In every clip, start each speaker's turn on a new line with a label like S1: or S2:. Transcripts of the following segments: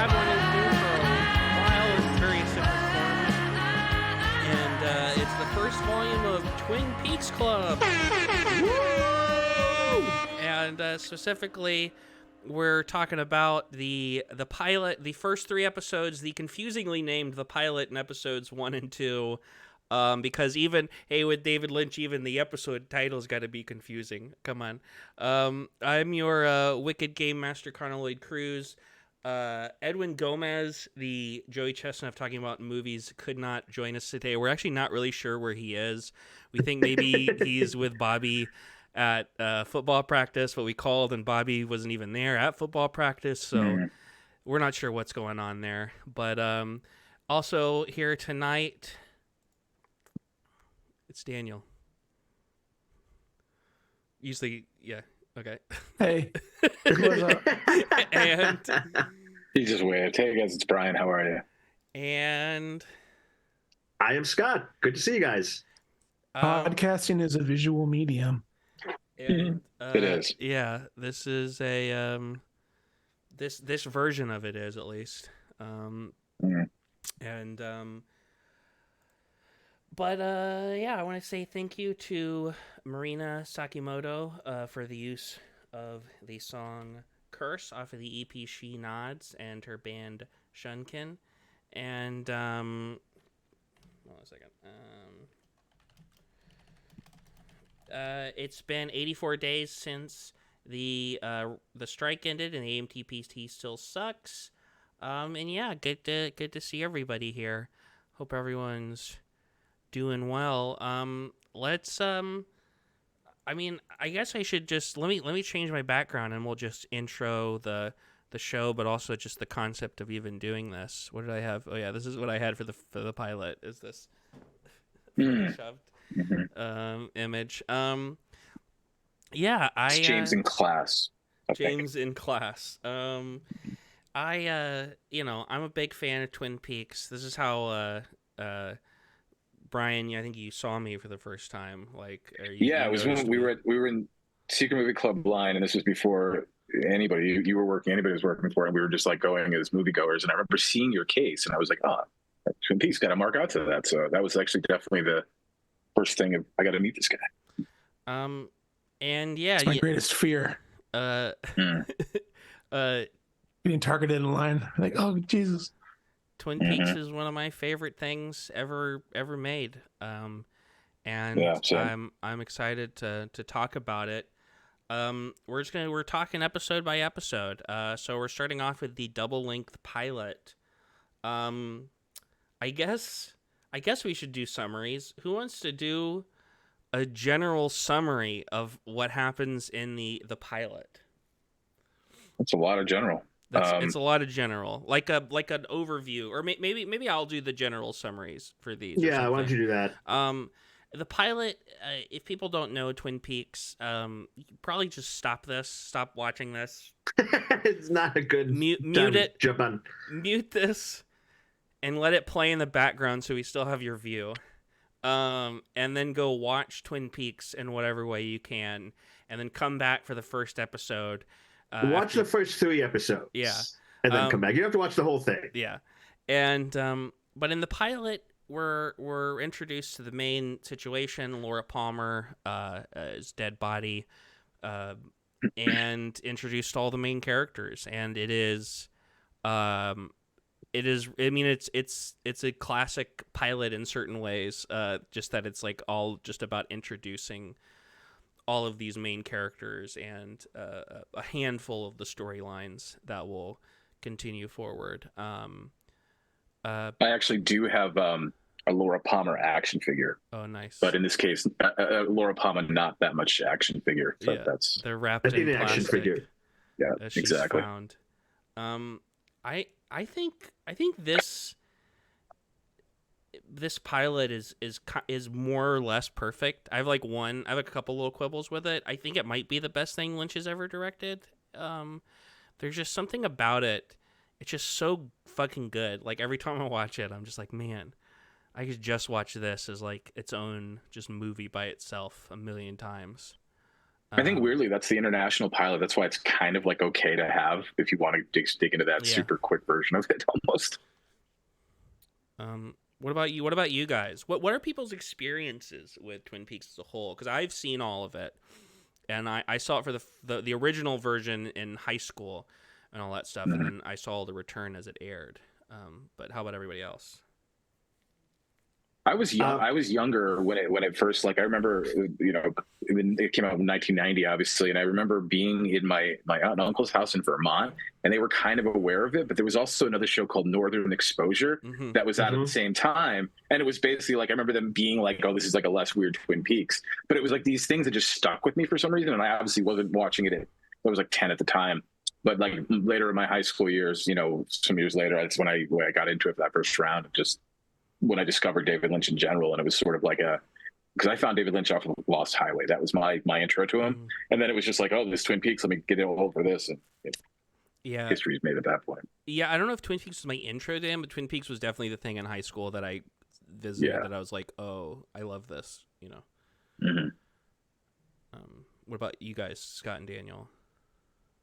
S1: have one in here for a while in various different forms. And it's the first volume of Twin Peaks Club. Woo! And specifically, we're talking about the pilot, the first 3 episodes, the confusingly named the pilot in episodes 1 and 2. Because even, with David Lynch, even the episode title's got to be confusing. Come on. I'm your Wicked Game Master, Colonel Lloyd Crews. Edwin Gomez, the Joey Chestnut talking about movies, could not join us today. We're actually not really sure where he is. We think maybe he's with Bobby at football practice, but we called and Bobby wasn't even there at football practice, so we're not sure what's going on there. But also here tonight... It's Daniel. Usually, yeah. Okay.
S2: Hey. What's up?
S1: And
S3: You just waved. Hey guys, it's Brian. How are you?
S1: and
S4: I am Scott. Good to see you guys.
S2: Podcasting is a visual medium.
S1: and,
S3: It is.
S1: Yeah, this is a this version of it is at least. And But yeah, I want to say thank you to Marina Sakimoto for the use of the song Curse off of the EP She Nods and her band Shunkin. And hold on a second. It's been 84 days since the strike ended and the AMTPT still sucks. And yeah, good to see everybody here. Hope everyone's doing well. Let's I mean, I guess I should just let me change my background and we'll just intro the show, but also just the concept of even doing this. What did I have? Oh yeah, this is what I had for the pilot. Is this shoved image? Yeah,
S3: It's James in class.
S1: James in class. I'm a big fan of Twin Peaks. This is how Brian, I think you saw me for the first time.
S3: It was when we were in Secret Movie Club line, and this was before anybody was working for, and we were just like going as moviegoers. And I remember seeing your case, and I was like, Twin Peaks, got to mark out to that. So that was actually definitely the first thing I got to meet this guy.
S1: And yeah,
S2: It's my greatest fear.
S1: Getting
S2: Being targeted in line. Like, oh, Jesus.
S1: Twin Peaks is one of my favorite things ever made. And I'm excited to talk about it. We're talking episode by episode. So we're starting off with the double length pilot. I guess we should do summaries. Who wants to do a general summary of what happens in the pilot?
S3: That's a lot of general.
S1: It's a lot of general, like an overview, or maybe I'll do the general summaries for these.
S4: Yeah, why don't you do that?
S1: The pilot, if people don't know Twin Peaks, you probably just stop watching this.
S4: It's not a good
S1: mute it.
S4: Jump on.
S1: Mute this, and let it play in the background so we still have your view. And then go watch Twin Peaks in whatever way you can, and then come back for the first episode.
S4: Watch the first 3 episodes.
S1: Yeah.
S4: And then come back. You don't have to watch the whole thing.
S1: Yeah. And but in the pilot, we're introduced to the main situation, Laura Palmer's dead body, and introduced to all the main characters. And it's a classic pilot in certain ways, just that it's like all just about introducing all of these main characters and a handful of the storylines that will continue forward.
S3: I actually do have a Laura Palmer action figure.
S1: Oh, nice.
S3: But in this case, Laura Palmer, not that much action figure. So that's
S1: they're wrapped in plastic.
S4: Action figure.
S3: Yeah, exactly.
S1: Found. I think this pilot is more or less perfect. I have a couple little quibbles with it. I think it might be the best thing Lynch has ever directed. There's just something about it. It's just so fucking good. Like every time I watch it, I'm just like, man, I could just watch this as like its own just movie by itself a million times.
S3: I think weirdly that's the international pilot. That's why it's kind of like okay to have if you want to dig into that super quick version of it almost.
S1: What about you? What about you guys? What are people's experiences with Twin Peaks as a whole? Because I've seen all of it, and I saw it for the original version in high school and all that stuff, and then I saw the return as it aired. But how about everybody else?
S3: I was young. I was younger when it first, like, I remember, you know, it came out in 1990, obviously, and I remember being in my aunt and uncle's house in Vermont, and they were kind of aware of it. But there was also another show called Northern Exposure that was out at the same time, and it was basically like I remember them being like, "Oh, this is like a less weird Twin Peaks," but it was like these things that just stuck with me for some reason, and I obviously wasn't watching it. I was like 10 at the time. But like later in my high school years, you know, some years later, that's when I got into it for that first round. Just when I discovered David Lynch in general, and it was sort of like because I found David Lynch off of Lost Highway. That was my intro to him, and then it was just like, oh, this Twin Peaks. Let me get over this, and history's made at that point.
S1: Yeah, I don't know if Twin Peaks was my intro to him, but Twin Peaks was definitely the thing in high school that I visited that I was like, oh, I love this, you know. What about you guys, Scott and Daniel?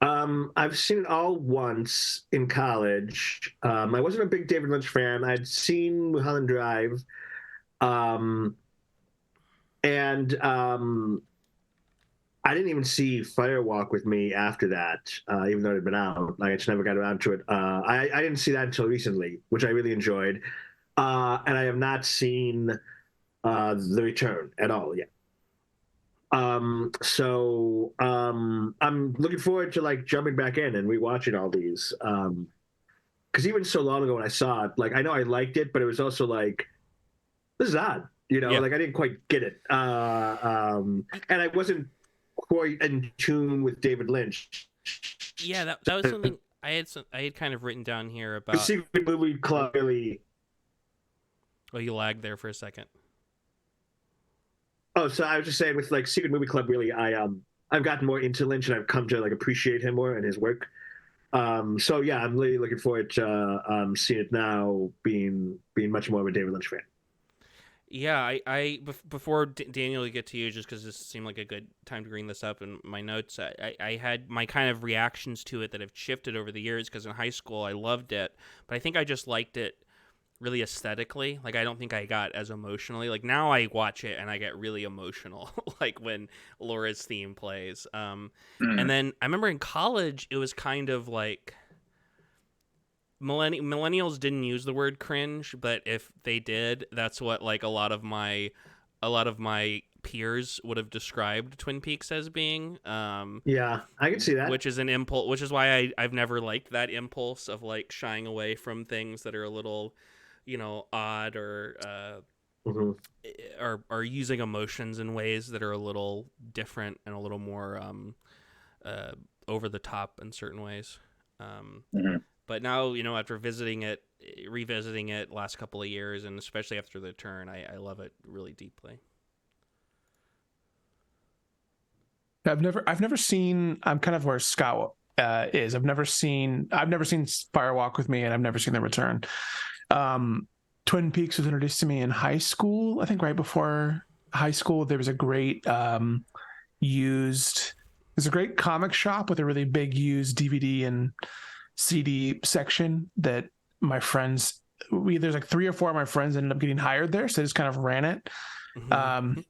S4: I've seen it all once in college. I wasn't a big David Lynch fan. I'd seen Mulholland Drive. And I didn't even see Firewalk with Me after that, even though it had been out. I just never got around to it. I didn't see that until recently, which I really enjoyed. And I have not seen The Return at all yet. So I'm looking forward to like jumping back in and rewatching all these. Because even so long ago when I saw it, like I know I liked it, but it was also like, this is odd, you know, like I didn't quite get it. And I wasn't quite in tune with David Lynch.
S1: Yeah, that was something I had kind of written down here about.
S4: The Secret Movie Club really.
S1: Well, you lagged there for a second.
S4: Oh, so I was just saying with like Secret Movie Club, really, I've gotten more into Lynch and I've come to like appreciate him more and his work. So yeah, I'm really looking forward to seeing it now, being much more of a David Lynch fan.
S1: Yeah, I before Daniel, you get to you, just because this seemed like a good time to bring this up in my notes. I had my kind of reactions to it that have shifted over the years, because in high school I loved it, but I think I just liked it really aesthetically. Like, I don't think I got as emotionally. Like, now I watch it and I get really emotional, like when Laura's theme plays. And then I remember in college, it was kind of like millennials didn't use the word cringe, but if they did, that's what like a lot of my peers would have described Twin Peaks as being.
S4: Yeah, I can see that.
S1: Which is an impulse, which is why I've never liked that impulse of like shying away from things that are a little, you know, odd or or using emotions in ways that are a little different and a little more over the top in certain ways. But now, you know, after revisiting it last couple of years, and especially after the turn, I love it really deeply.
S2: I've never seen. I'm kind of where Scott is. I've never seen Firewalk with Me, and I've never seen The Return. Twin Peaks was introduced to me in high school. I think right before high school, there was a great there's a great comic shop with a really big used DVD and CD section that my friends, there's like 3 or 4 of my friends ended up getting hired there. So I just kind of ran it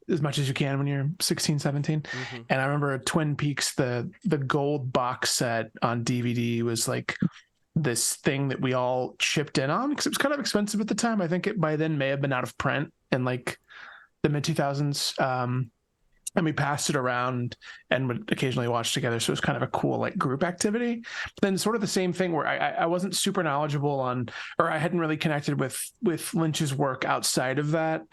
S2: as much as you can when you're 16, 17. And I remember Twin Peaks, the gold box set on DVD was like this thing that we all chipped in on because it was kind of expensive at the time. I think it by then may have been out of print in like the mid 2000s. And we passed it around and would occasionally watch together. So it was kind of a cool like group activity. But then sort of the same thing where I wasn't super knowledgeable on, or I hadn't really connected with Lynch's work outside of that.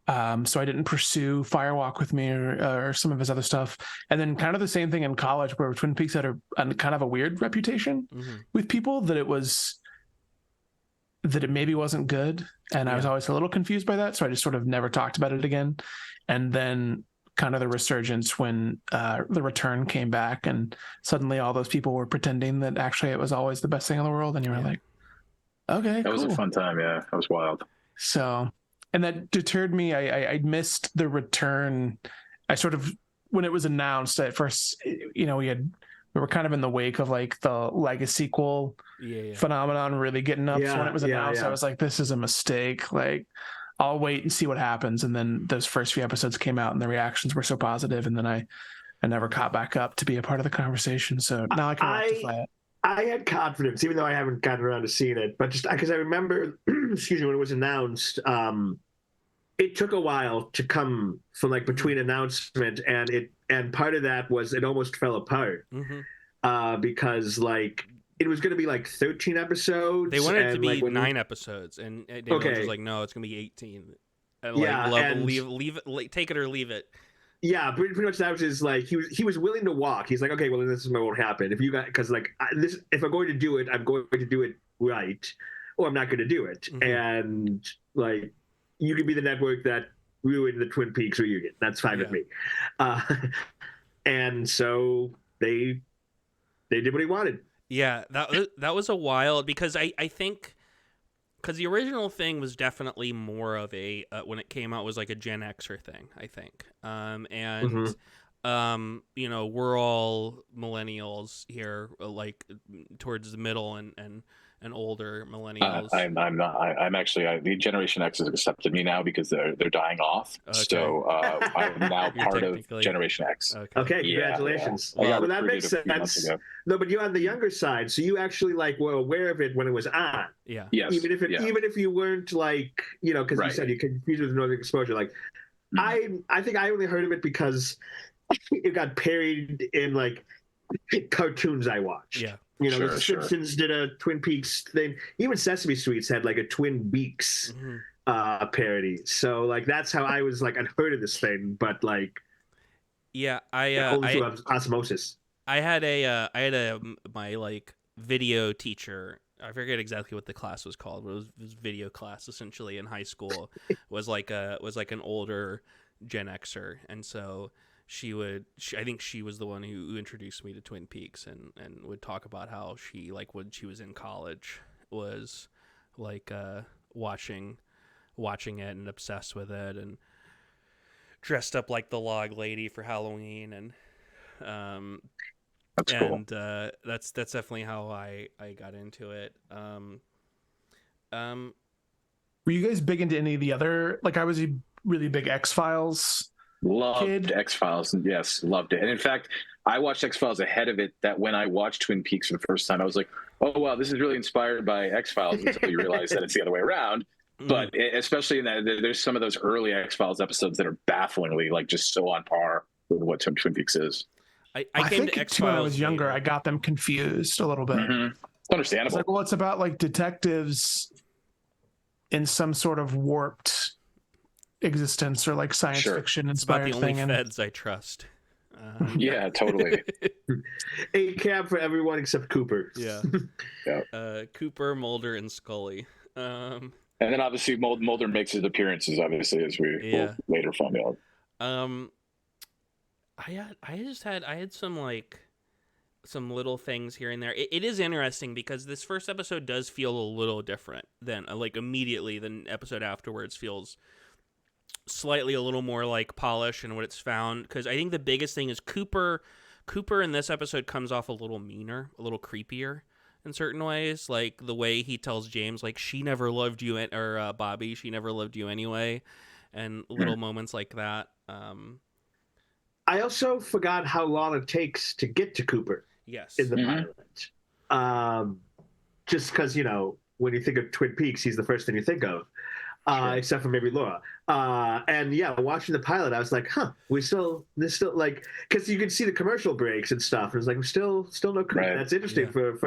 S2: So I didn't pursue Firewalk with Me or some of his other stuff. And then kind of the same thing in college where Twin Peaks had a kind of a weird reputation with people that it maybe wasn't good. And I was always a little confused by that. So I just sort of never talked about it again. And then kind of the resurgence when The Return came back and suddenly all those people were pretending that actually it was always the best thing in the world. And you were like, okay,
S3: that was a fun time. Yeah, that was wild.
S2: So, and that deterred me. I missed The Return. I sort of when it was announced at first, we were kind of in the wake of like the legacy sequel phenomenon really getting up. So when it was announced, I was like, this is a mistake. Like, I'll wait and see what happens. And then those first few episodes came out and the reactions were so positive, and then I never caught back up to be a part of the conversation. So now I can rectify it.
S4: I had confidence, even though I haven't gotten around to seeing it, but just because I remember, excuse me, when it was announced, it took a while to come from like between announcement and part of that was it almost fell apart because like it was going to be like 13 episodes.
S1: They wanted it to be 9 episodes, and Daniel was like, no, it's going to be 18. And leave it, take it or leave it.
S4: Yeah, pretty much that was his, like, he was willing to walk. He's like, okay, well, this is what won't happen. If you got, because like if I'm going to do it, I'm going to do it right, or I'm not going to do it. And like, you could be the network that ruined the Twin Peaks reunion. That's fine with me. And so they did what he wanted.
S1: Yeah, that was a wild, because I think, because the original thing was definitely more of a when it came out was like a Gen Xer thing, I think, we're all millennials here, like towards the middle and older millennials.
S3: I'm not. I'm actually the Generation X has accepted me now because they're dying off. Okay. So I'm now part of Generation X.
S4: Okay, congratulations. Yeah. Well, that makes sense. No, but you're on the younger side, so you actually like were aware of it when it was on.
S1: Yeah.
S3: Yes.
S4: Even if you weren't like, because you said you confused with Northern Exposure. Like, I think I only heard of it because it got parodied in like cartoons I watched.
S1: Yeah.
S4: The Simpsons did a Twin Peaks thing. Even Sesame Street's had like a Twin Beaks parody. So like that's how I was like, I'd heard of this thing, but like, only through osmosis.
S1: I had my like video teacher. I forget exactly what the class was called, but it was video class essentially in high school. was like an older Gen Xer, and so I think she was the one who introduced me to Twin Peaks, and would talk about how she, like, when she was in college, was like watching it and obsessed with it, and dressed up like the log lady for Halloween, and
S3: that's cool.
S1: And that's definitely how I got into it.
S2: Were you guys big into any of the other? Like, I was a really big X-Files.
S3: Loved X-Files, and yes, loved it. And in fact, I watched X-Files ahead of it. That when I watched Twin Peaks for the first time, I was like, oh wow, this is really inspired by X-Files, until you realize that it's the other way around. But especially in that, there's some of those early X-Files episodes that are bafflingly, like, just so on par with what Twin Peaks is.
S1: I came to X-Files
S2: when I was younger. I got them confused a little bit.
S3: Understandable.
S2: It's like, well, it's about like detectives in some sort of warped existence, or like science fiction inspired
S1: thing. It's about the only
S2: thing.
S1: feds I trust.
S3: Yeah, totally.
S4: A cab for everyone except Cooper.
S1: Yeah. Cooper, Mulder, and Scully.
S3: And then obviously Mulder makes his appearances, obviously, as we will later find out.
S1: I had some little things here and there. It is interesting because this first episode does feel a little different than like immediately. The episode afterwards feels slightly a little more like polish and what it's found, because I think the biggest thing is Cooper in this episode comes off a little meaner, a little creepier in certain ways, like the way he tells James, like, she never loved you, or Bobby, she never loved you anyway, and little moments like that.
S4: I also forgot how long it takes to get to Cooper.
S1: Yes.
S4: In the pilot. Just because, when you think of Twin Peaks, he's the first thing you think of. Except for maybe Laura. And watching the pilot, I was like, there's still like, because you can see the commercial breaks and stuff. And it's like, we're still no Cooper. Right. That's interesting for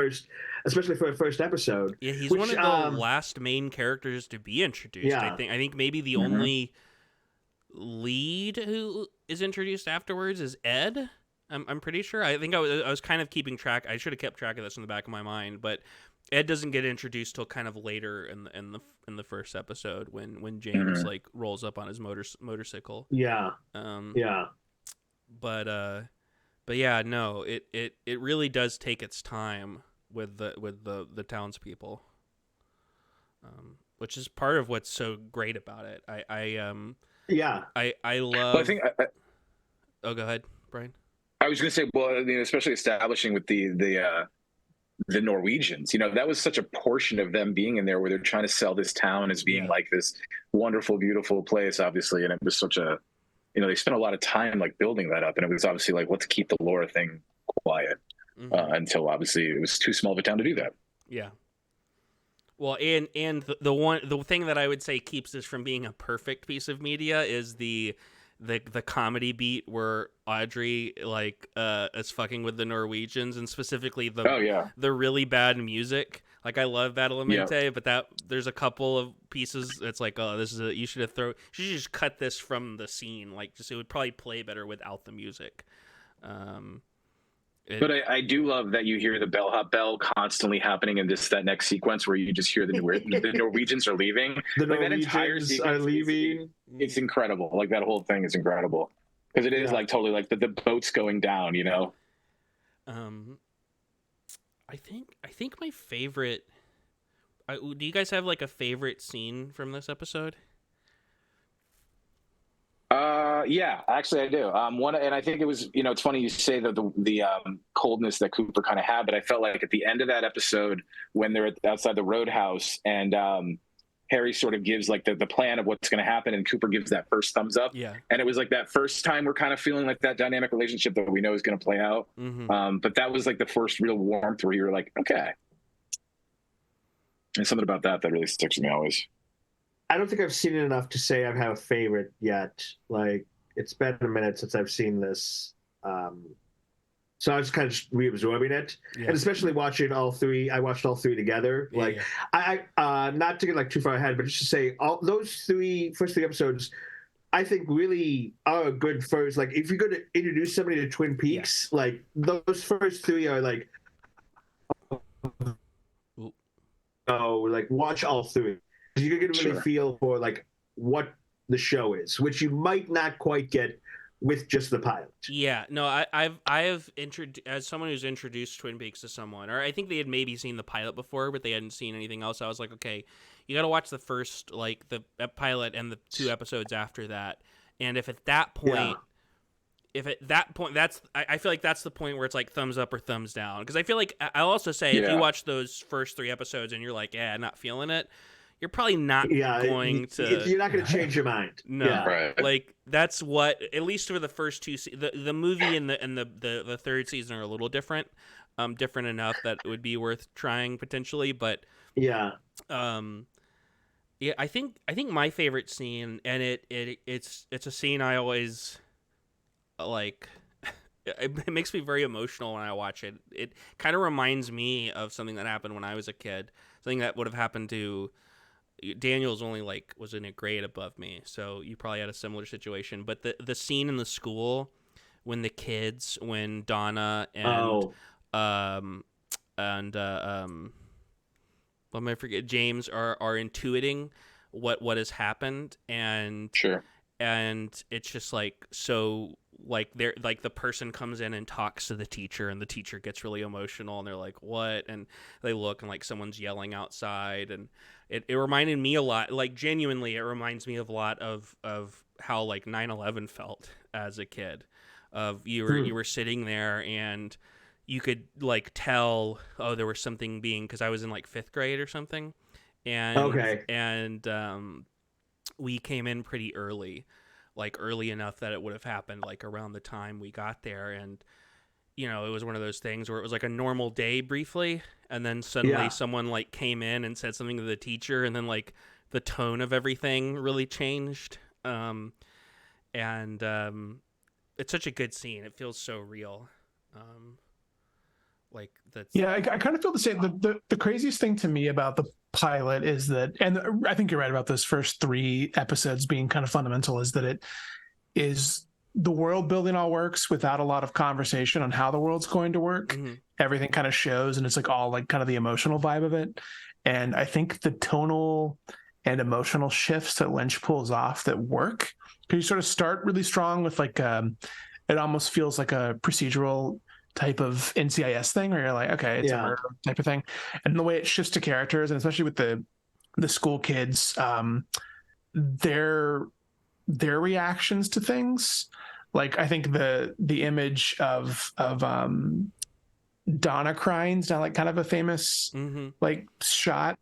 S4: especially for a first episode.
S1: Yeah, he's one of the last main characters to be introduced. Yeah. I think maybe the only lead who is introduced afterwards is Ed. I'm pretty sure. I think I was kind of keeping track. I should have kept track of this in the back of my mind, but Ed doesn't get introduced till kind of later in the first episode when James like rolls up on his motorcycle.
S4: Yeah.
S1: But yeah, no, it really does take its time with the townspeople, which is part of what's so great about it. I love.
S3: Well, I think
S1: Oh, go ahead, Brian.
S3: I was going to say, well, I mean, especially establishing with the Norwegians, you know, that was such a portion of them being in there where they're trying to sell this town as being like this wonderful, beautiful place, obviously. And it was such a, you know, they spent a lot of time like building that up. And it was obviously like, let's keep the Laura thing quiet until obviously it was too small of a town to do that.
S1: Yeah. Well, and the thing that I would say keeps this from being a perfect piece of media is the comedy beat where Audrey like is fucking with the Norwegians, and specifically the really bad music. Like, I love Badalamenti, but that there's a couple of pieces that's like, oh, this is you should just cut this from the scene. Like, just it would probably play better without the music.
S3: But I do love that you hear the bellhop bell constantly happening in that next sequence where you just hear the Norwegians are leaving.
S4: The
S3: like,
S4: Norwegians
S3: that entire sequence
S4: are leaving.
S3: It's incredible. Like, that whole thing is incredible because it is like totally like the boat's going down. You know.
S1: I think my favorite. Do you guys have like a favorite scene from this episode?
S3: Yeah, actually I do. And I think it was, you know, it's funny you say that the coldness that Cooper kind of had, but I felt like at the end of that episode when they're outside the roadhouse and Harry sort of gives like the plan of what's going to happen, and Cooper gives that first thumbs up.
S1: Yeah.
S3: And it was like that first time we're kind of feeling like that dynamic relationship that we know is going to play out. But that was like the first real warmth where you were like, okay. And something about that really sticks with me always.
S4: I don't think I've seen it enough to say I have a favorite yet. Like, it's been a minute since I've seen this. So I was kind of just reabsorbing it. And especially watching all three. I watched all three together. I not to get like too far ahead, but just to say all those first three episodes, I think really are a good first. Like, if you're going to introduce somebody to Twin Peaks, like those first three are like, like watch all three. You're going to really feel for like what the show is, which you might not quite get with just the pilot.
S1: Yeah, no, I have as someone who's introduced Twin Peaks to someone, or I think they had maybe seen the pilot before, but they hadn't seen anything else. I was like, okay, you got to watch the first, like the pilot and the 2 episodes after that. And if at that point, I feel like that's the point where it's like thumbs up or thumbs down. Because I feel like I'll also say if you watch those first 3 episodes and you're like, yeah, not feeling it, you're probably not going to.
S4: You're not going to change your mind.
S1: No,
S3: right.
S1: Like that's what, at least for the first 2, the movie and the third season are a little different, different enough that it would be worth trying potentially. But I think my favorite scene, and it's a scene I always like. It makes me very emotional when I watch it. It kind of reminds me of something that happened when I was a kid. Something that would have happened to. Daniel's only was in a grade above me, so you probably had a similar situation. But the scene in the school when Donna and let me forget, James are intuiting what has happened, and and it's just like, so like they're like, the person comes in and talks to the teacher, and the teacher gets really emotional, and they're like, what? And they look, and like someone's yelling outside, and it reminded me a lot, like genuinely it reminds me of a lot of how like 9/11 felt as a kid. Of you were sitting there and you could like tell, oh, there was something being, because I was in like 5th grade or something, and we came in pretty early, like early enough that it would have happened like around the time we got there. And you know, it was one of those things where it was like a normal day briefly, and then suddenly someone like came in and said something to the teacher, and then like the tone of everything really changed. It's such a good scene. It feels so real. Like that's
S2: I kind of feel the same. The craziest thing to me about the pilot is that, and I think you're right about those first 3 episodes being kind of fundamental, is that it is the world building all works without a lot of conversation on how the world's going to work. Everything kind of shows, and it's like all like kind of the emotional vibe of it. And I think the tonal and emotional shifts that Lynch pulls off that work, because you sort of start really strong with like it almost feels like a procedural type of NCIS thing where you're like, okay, it's a murder type of thing. And the way it shifts to characters, and especially with the school kids, their reactions to things, Like I think the image of Donna crying's not like kind of a famous like shot.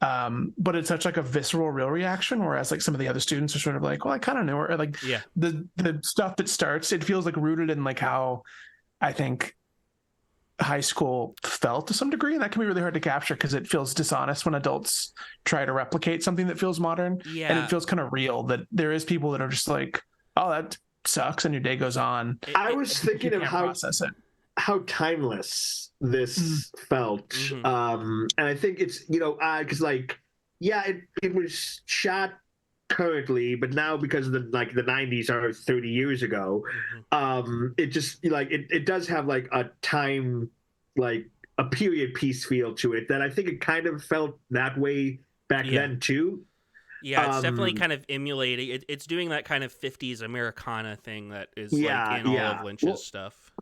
S2: But it's such like a visceral real reaction, whereas like some of the other students are sort of like, well, I kind of knew her. Or, like the stuff that starts, it feels like rooted in like how I think high school felt to some degree, and that can be really hard to capture because it feels dishonest when adults try to replicate something that feels modern. And it feels kind of real that there is people that are just like, oh, that sucks, and your day goes on.
S4: I was thinking of how timeless this felt, and I think it's because like it was shot currently, but now because of the 90s are 30 years ago, it just like it does have like a time, like a period piece feel to it that I think it kind of felt that way back then too.
S1: Yeah, it's definitely kind of emulating. It's doing that kind of 50s Americana thing that is like in all of Lynch's stuff.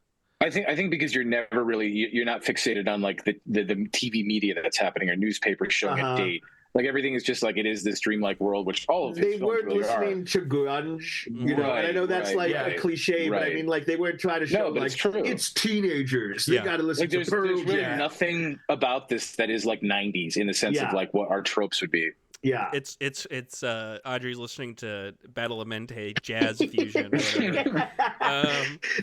S3: I think because you're not fixated on like the TV media that's happening or newspapers showing a date. Like everything is just like it is this dreamlike world, which all of these
S4: they weren't
S3: really
S4: listening to grunge, and I know that's a cliche, but I mean, like they weren't trying to show like it's teenagers. They got to listen to Pearl Jam.
S3: There's really nothing about this that is like 90s in the sense of like what our tropes would be.
S4: Yeah,
S1: it's Audrey's listening to Badalamenti jazz fusion. Or whatever.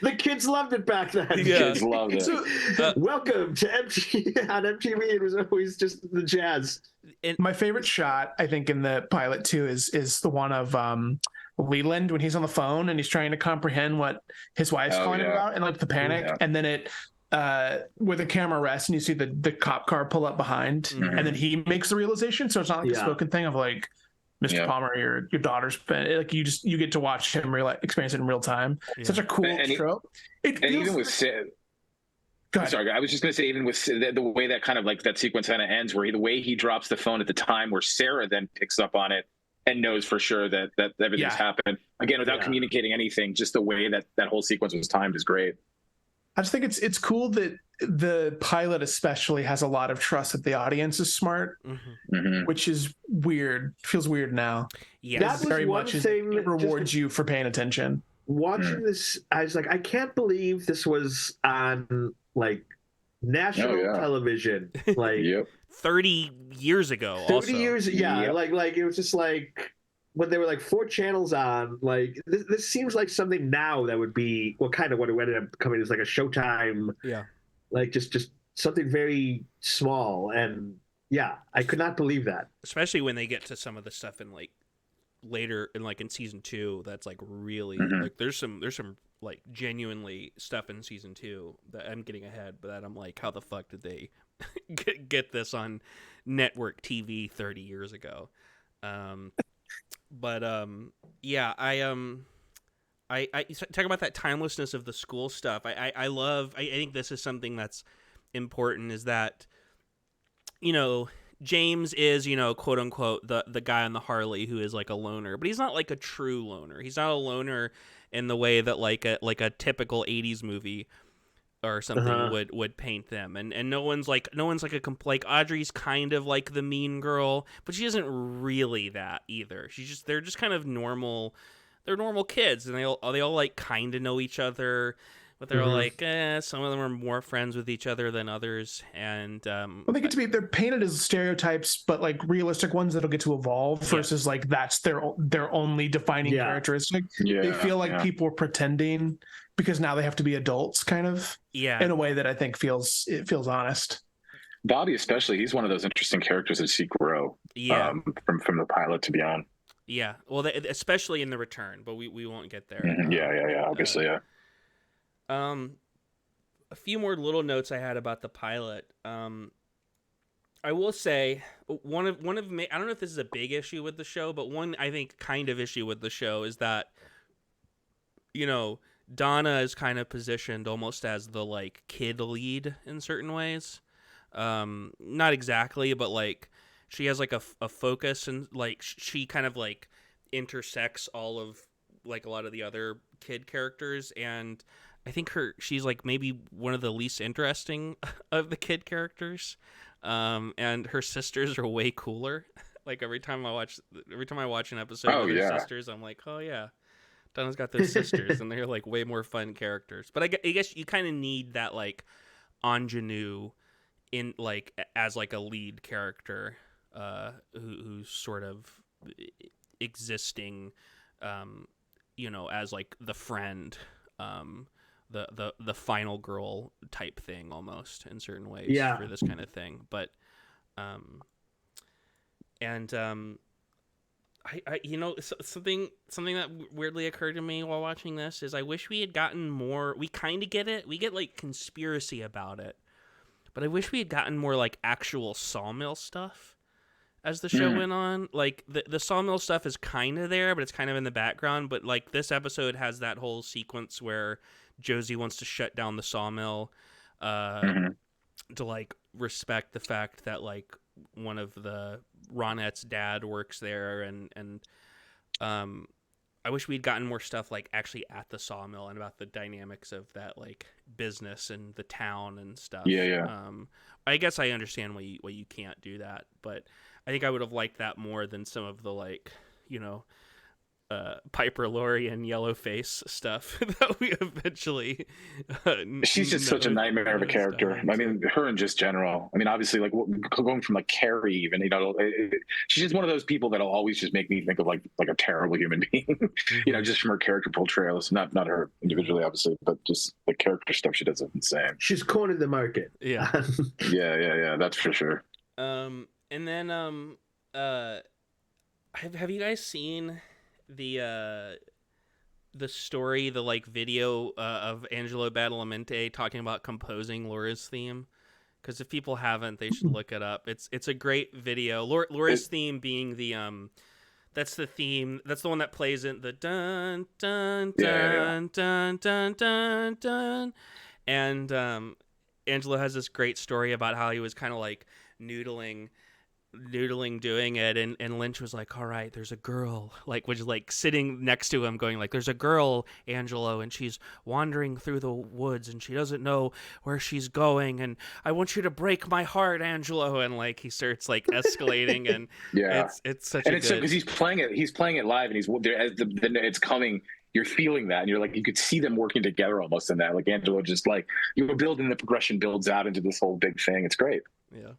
S4: The kids loved it back then.
S3: The kids loved it.
S4: So, welcome to MTV. On MTV, it was always just the jazz.
S2: My favorite shot, I think, in the pilot too, is the one of Leland when he's on the phone and he's trying to comprehend what his wife's calling him about, and like the panic, and then it. Where the camera rests and you see the cop car pull up behind, and then he makes the realization. So it's not like a spoken thing of like, Mr. Palmer, your daughter's been like you get to watch him experience it in real time. Such a cool trope.
S3: Even with sorry, I was just going to say, even with the way that kind of like that sequence kind of ends, where the way he drops the phone at the time, where Sarah then picks up on it and knows for sure that everything's happened again without communicating anything. Just the way that whole sequence was timed is great.
S2: I just think it's cool that the pilot especially has a lot of trust that the audience is smart, which is weird. Feels weird now.
S1: Yeah,
S4: that was
S2: very
S4: one
S2: much
S4: thing.
S2: It rewards you for paying attention.
S4: Watching this, I was like, I can't believe this was on like national television, like
S1: 30 years ago.
S4: 30 years, like it was just like. When there were like 4 channels on, like this seems like something now that would be kind of what it ended up coming as like a Showtime, like just something very small, and I could not believe that.
S1: Especially when they get to some of the stuff in like later in season 2, that's like really like there's some like genuinely stuff in season 2 that I'm getting ahead, but that I'm like, how the fuck did they get this on network TV 30 years ago? But I talk about that timelessness of the school stuff. I think this is something that's important, is that, James is, quote unquote, the guy on the Harley who is like a loner, but he's not like a true loner. He's not a loner in the way that like a typical 80s movie or something would paint them, and no one's like Audrey's kind of like the mean girl, but she isn't really that either. They're just kind of normal. They're normal kids, and they all like kind of know each other, but they're all like, some of them are more friends with each other than others, and
S2: they get to be, they're painted as stereotypes, but like realistic ones that'll get to evolve versus like that's their only defining characteristic. They feel like people are pretending because now they have to be adults, kind of, in a way that I think feels honest.
S3: Bobby, especially, he's one of those interesting characters that see grow. From the pilot to be on.
S1: Yeah, well, especially in the return, but we won't get there.
S3: Obviously,
S1: A few more little notes I had about the pilot. I will say one of I don't know if this is a big issue with the show, but one I think kind of issue with the show is that, Donna is kind of positioned almost as the like kid lead in certain ways. Not exactly, but like she has like a focus, and like she kind of like intersects all of like a lot of the other kid characters, and I think she's like maybe one of the least interesting of the kid characters. And her sisters are way cooler. Like every time I watch an episode of her sisters, I'm like, oh yeah, Donna's got those sisters, and they're like way more fun characters. But I guess you kind of need that like ingenue in like as like a lead character, who's sort of existing, as like the friend, the final girl type thing almost in certain ways for this kind of thing. But something that weirdly occurred to me while watching this is I wish we had gotten more. We kind of get it. We get like conspiracy about it, but I wish we had gotten more like actual sawmill stuff as the show went on. Like the sawmill stuff is kind of there, but it's kind of in the background. But like this episode has that whole sequence where Josie wants to shut down the sawmill, to like respect the fact that like one of the Ronette's dad works there, and I wish we'd gotten more stuff like actually at the sawmill and about the dynamics of that like business and the town and stuff. I guess I understand why you can't do that, but I think I would have liked that more than some of the like Piper Laurie and Yellowface stuff that we eventually.
S3: She's just such a nightmare of a character. I mean, her in just general. I mean, obviously, like going from like Carrie, even she's just one of those people that'll always just make me think of like a terrible human being. Just from her character portrayal. It's not her individually, obviously, but just the character stuff she does is insane.
S4: She's cornered the market.
S1: Yeah.
S3: yeah. That's for sure.
S1: And then have you guys seen the story, the like video of Angelo Badalamenti talking about composing Laura's theme? Because if people haven't, they should look it up. It's a great video. Laura's theme being the that's the theme. That's the one that plays in the dun dun dun dun dun dun dun. And Angelo has this great story about how he was kind of like noodling doing it, and Lynch was like, all right, there's a girl, like, which is like sitting next to him going like, there's a girl, Angelo, and she's wandering through the woods and she doesn't know where she's going, and I want you to break my heart, Angelo. And like he starts like escalating, and it's such and a it's good...
S3: because he's playing it live, and he's there as it's coming. You're feeling that, and you're like, you could see them working together almost in that. Like Angelo just like building, the progression builds out into this whole big thing. It's great.
S1: Yeah.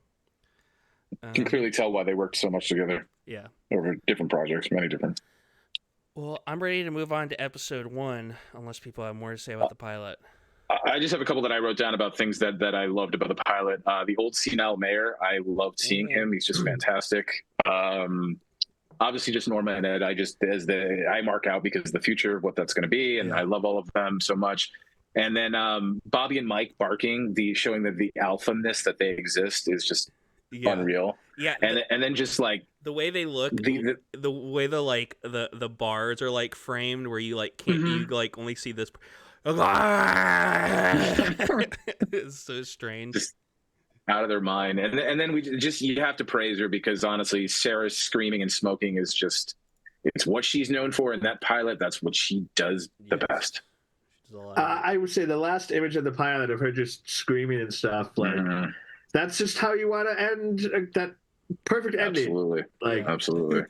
S3: You can clearly tell why they worked so much together.
S1: Yeah.
S3: Over different projects, many different.
S1: Well, I'm ready to move on to episode 1, unless people have more to say about the pilot.
S3: I just have a couple that I wrote down about things that I loved about the pilot. The old senile mayor, I loved seeing him. He's just fantastic. Obviously, just Norma and Ed, I mark out because of the future of what that's going to be, and I love all of them so much. And then Bobby and Mike barking, showing that the alphaness that they exist is just unreal. Yeah, and then just like
S1: the way they look, the way the bars are like framed, where you like can't you like only see this. It's so strange. Just
S3: out of their mind, and then you have to praise her, because honestly, Sarah's screaming and smoking is just, it's what she's known for in that pilot. That's what she does the best.
S4: I would say the last image of the pilot of her just screaming and stuff, like that's just how you want to end that perfect ending.
S3: Absolutely, absolutely.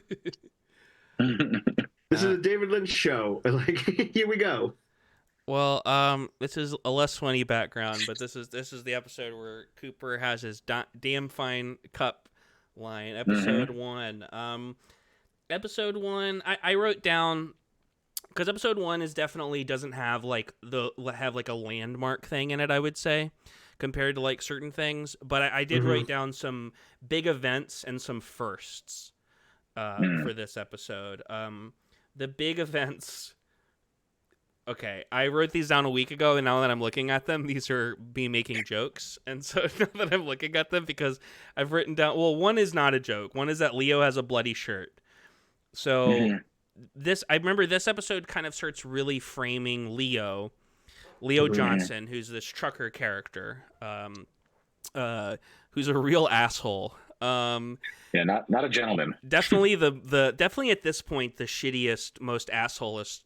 S4: This is a David Lynch show. Like, here we go.
S1: Well, this is a less funny background, but this is the episode where Cooper has his damn fine cup line. Episode 1. Episode 1. I wrote down, because episode 1 is definitely doesn't have like a landmark thing in it, I would say, compared to like certain things. But I did write down some big events and some firsts for this episode. The big events. Okay, I wrote these down a week ago, and now that I'm looking at them, these are me making jokes. And so now that I'm looking at them, because I've written down, well, one is not a joke. One is that Leo has a bloody shirt. So I remember this episode kind of starts really framing Leo Johnson, who's this trucker character, who's a real asshole. Not
S3: a gentleman.
S1: Definitely definitely at this point the shittiest, most asshole-ish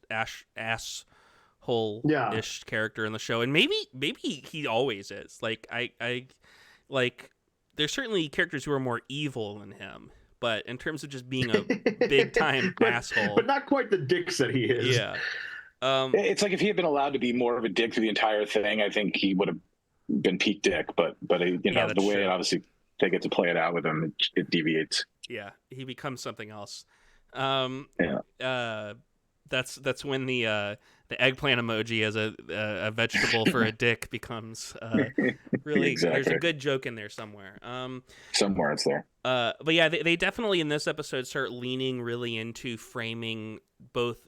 S1: character in the show, and maybe he always is. Like I there's certainly characters who are more evil than him, but in terms of just being a big time asshole,
S4: but not quite the dicks that he is.
S1: Yeah.
S3: It's like if he had been allowed to be more of a dick through the entire thing, I think he would have been peak dick. But the way it obviously they get to play it out with him, it deviates.
S1: Yeah, he becomes something else. That's when the eggplant emoji as a vegetable for a dick becomes really.
S3: Exactly.
S1: There's a good joke in there somewhere.
S3: Somewhere it's there.
S1: But yeah, they definitely in this episode start leaning really into framing both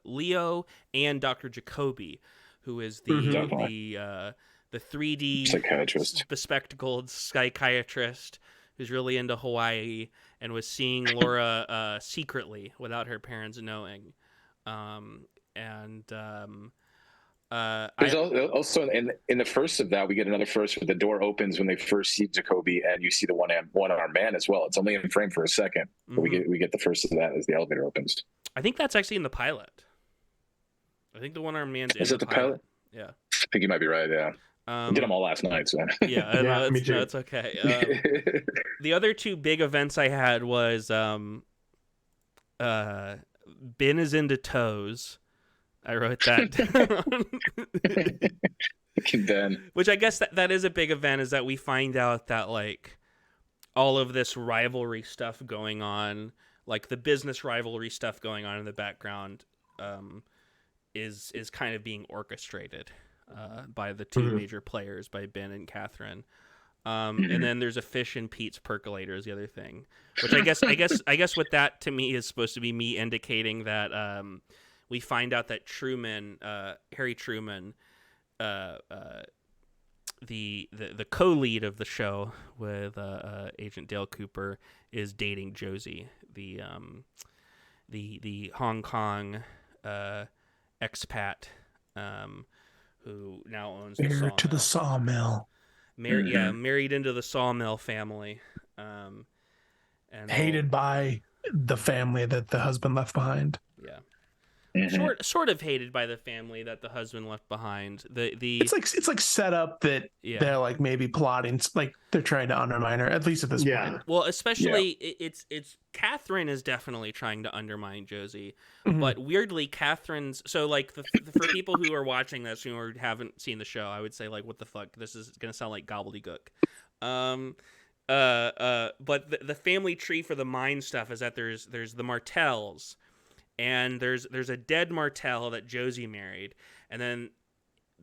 S1: Leo and Dr. Jacoby, who is the 3D
S3: psychiatrist,
S1: bespectacled psychiatrist who's really into Hawaii and was seeing Laura secretly without her parents knowing.
S3: There's also in the first of that, we get another first where the door opens when they first see Jacoby, and you see the one-armed man as well. It's only in frame for a second, but we get the first of that as the elevator opens.
S1: I think that's actually in the pilot. I think the one-armed man's
S3: is
S1: in
S3: it the pilot?
S1: Yeah,
S3: I think you might be right. Yeah, I did them all last night. So
S1: yeah,
S4: me too.
S1: No, it's okay. The other two big events I had was Ben is into toes. I wrote that down.
S3: Ben.
S1: Which I guess that is a big event, is that we find out that like all of this rivalry stuff going on, like the business rivalry stuff going on in the background, is kind of being orchestrated by the two major players, by Ben and Catherine. And then there's a fish in Pete's percolator is the other thing, which I guess what that to me is supposed to be me indicating that we find out that Truman, Harry Truman, the co-lead of the show with Agent Dale Cooper, is dating Josie, the Hong Kong expat who now owns the
S2: Heir
S1: sawmill.
S2: to the sawmill.
S1: Married into the sawmill family, and
S2: hated by the family that the husband left behind.
S1: Yeah. Sort of hated by the family that the husband left behind.
S2: It's like set up that they're like maybe plotting, like they're trying to undermine her, at least at this point.
S1: Well, especially it's Catherine is definitely trying to undermine Josie, but weirdly Catherine's so like for people who are watching this or haven't seen the show, I would say like what the fuck, this is gonna sound like gobbledygook. But the family tree for the mine stuff is that there's the Martells. And there's a dead Martell that Josie married, and then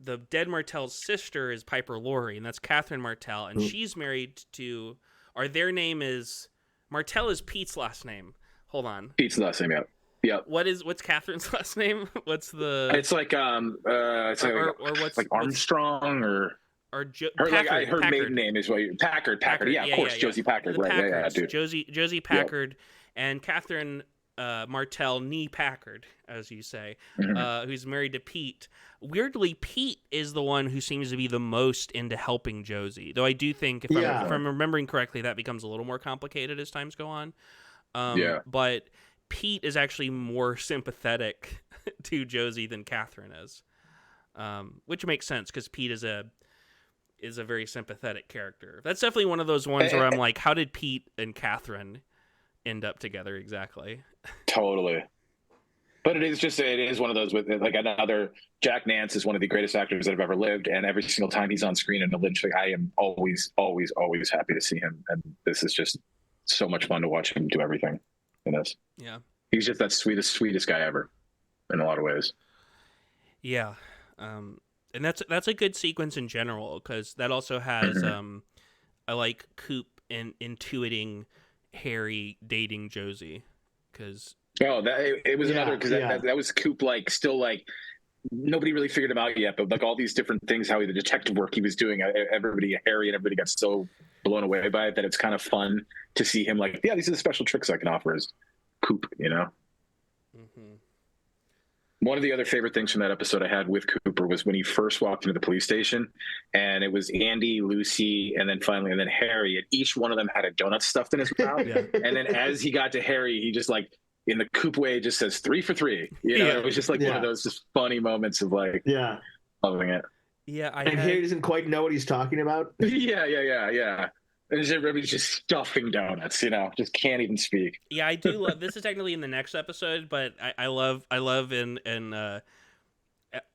S1: the dead Martell's sister is Piper Laurie, and that's Catherine Martell, and she's married to, or their name is Martell is Pete's last name. Hold on,
S3: Pete's last name, yeah.
S1: What's Catherine's last name? What's the?
S3: It's like it's
S1: or what's
S3: like Armstrong or
S1: Packard,
S3: her maiden name is Packard. Yeah, of course, Josie Packard. Right,
S1: Packards,
S3: dude.
S1: Josie Packard and Catherine Martell Nee Packard, as you say, who's married to Pete. Weirdly, Pete is the one who seems to be the most into helping Josie. Though I do think, if I'm remembering correctly, that becomes a little more complicated as times go on. But Pete is actually more sympathetic to Josie than Catherine is, which makes sense because Pete is a very sympathetic character. That's definitely one of those ones where I'm like, how did Pete and Catherine end up together exactly?
S3: Totally. But it is one of those with like another. Jack Nance is one of the greatest actors that have ever lived, and every single time he's on screen in a Lynch, like, I am always happy to see him, and this is just so much fun to watch him do everything in this. Yeah, he's just that sweetest guy ever, in a lot of ways.
S1: Yeah, and that's a good sequence in general because that also has I like Coop intuiting Harry dating Josie because
S3: it was another because that was Coop like still like nobody really figured him out yet, but like all these different things, how the detective work he was doing, Harry and everybody got so blown away by it that it's kind of fun to see him like, these are the special tricks I can offer as Coop, One of the other favorite things from that episode I had with Cooper was when he first walked into the police station, and it was Andy, Lucy, and then Harry, and each one of them had a donut stuffed in his mouth. And then as he got to Harry, he just like, in the Coop way, just says 3 for 3. It was just like one of those just funny moments of like, loving it.
S1: Yeah,
S4: Harry doesn't quite know what he's talking about.
S3: Yeah. And everybody's just stuffing donuts, just can't even speak.
S1: Yeah, I do love. This is technically in the next episode, but I love in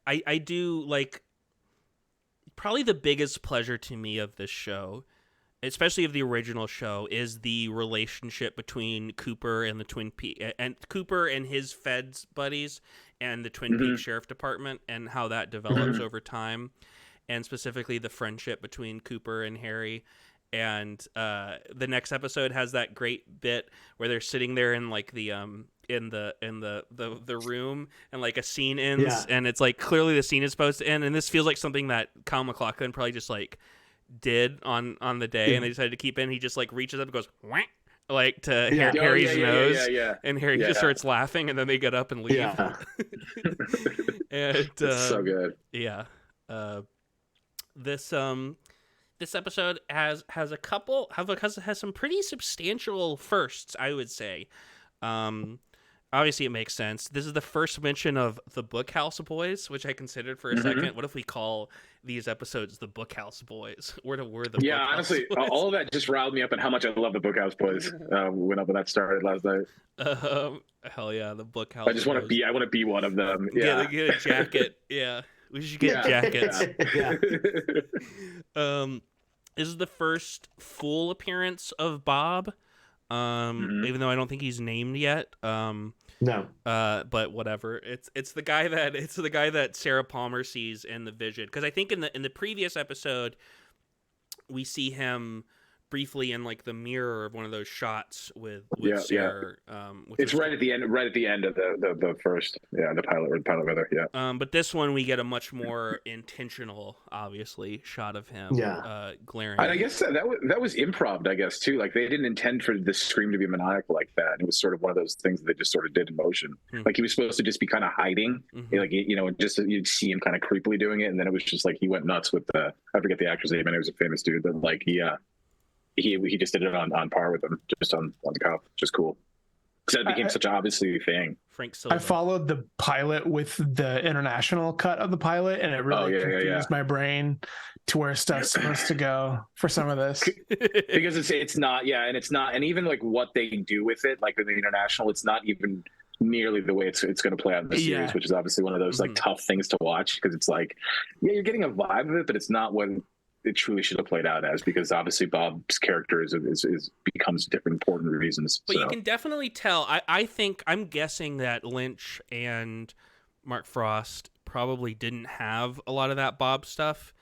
S1: I do like probably the biggest pleasure to me of this show, especially of the original show, is the relationship between Cooper and the Twin Peaks, and Cooper and his feds buddies and the Twin Peaks Sheriff Department, and how that develops over time, and specifically the friendship between Cooper and Harry. And the next episode has that great bit where they're sitting there in like the in the room, and like a scene ends, and it's like clearly the scene is supposed to end, and this feels like something that Kyle MacLachlan probably just like did on the day, and they decided to keep in. He just like reaches up and goes whack, like to Harry's nose, and Harry just starts laughing, and then they get up and leave. And
S3: it's so good.
S1: This episode has some pretty substantial firsts, I would say. Obviously, it makes sense. This is the first mention of the Bookhouse Boys, which I consited for a second. What if we call these episodes the Bookhouse Boys? Where the Bookhouse
S3: honestly,
S1: Boys?
S3: All of that just riled me up, and how much I love the Bookhouse Boys. When that started last night.
S1: Hell yeah, the Bookhouse.
S3: I just want to be. I want to be one of them. Yeah,
S1: they get a jacket. Yeah, we should get jackets. This is the first full appearance of Bob. Even though I don't think he's named yet.
S4: No.
S1: But whatever. It's the guy that Sarah Palmer sees in the vision. Because I think in the previous episode, we see him briefly in like the mirror of one of those shots with Sarah.
S3: It's right at the end of the first, the pilot rather.
S1: But this one we get a much more intentional, obviously, shot of him. Glaring.
S3: And I guess that was improv, I guess, too. Like they didn't intend for the scream to be maniacal like that. It was sort of one of those things that they just sort of did in motion. Like he was supposed to just be kind of hiding, like just you'd see him kind of creepily doing it, and then it was just like he went nuts with I forget the actor's name, and it was a famous dude, but like he just did it on par with him, just on the cuff, just cool. Because that became such an obviously thing.
S1: Frank Silva.
S2: I followed the pilot with the international cut of the pilot, and it really confused my brain to where stuff's supposed to go for some of this.
S3: Because it's not, and it's not, and even like what they do with it, like with the international, it's not even nearly the way it's going to play out in the series, which is obviously one of those like tough things to watch, because it's like, you're getting a vibe of it, but it's not what it truly should have played out as, because obviously Bob's character is becomes different important reasons.
S1: But you can definitely tell. I'm guessing that Lynch and Mark Frost probably didn't have a lot of that Bob stuff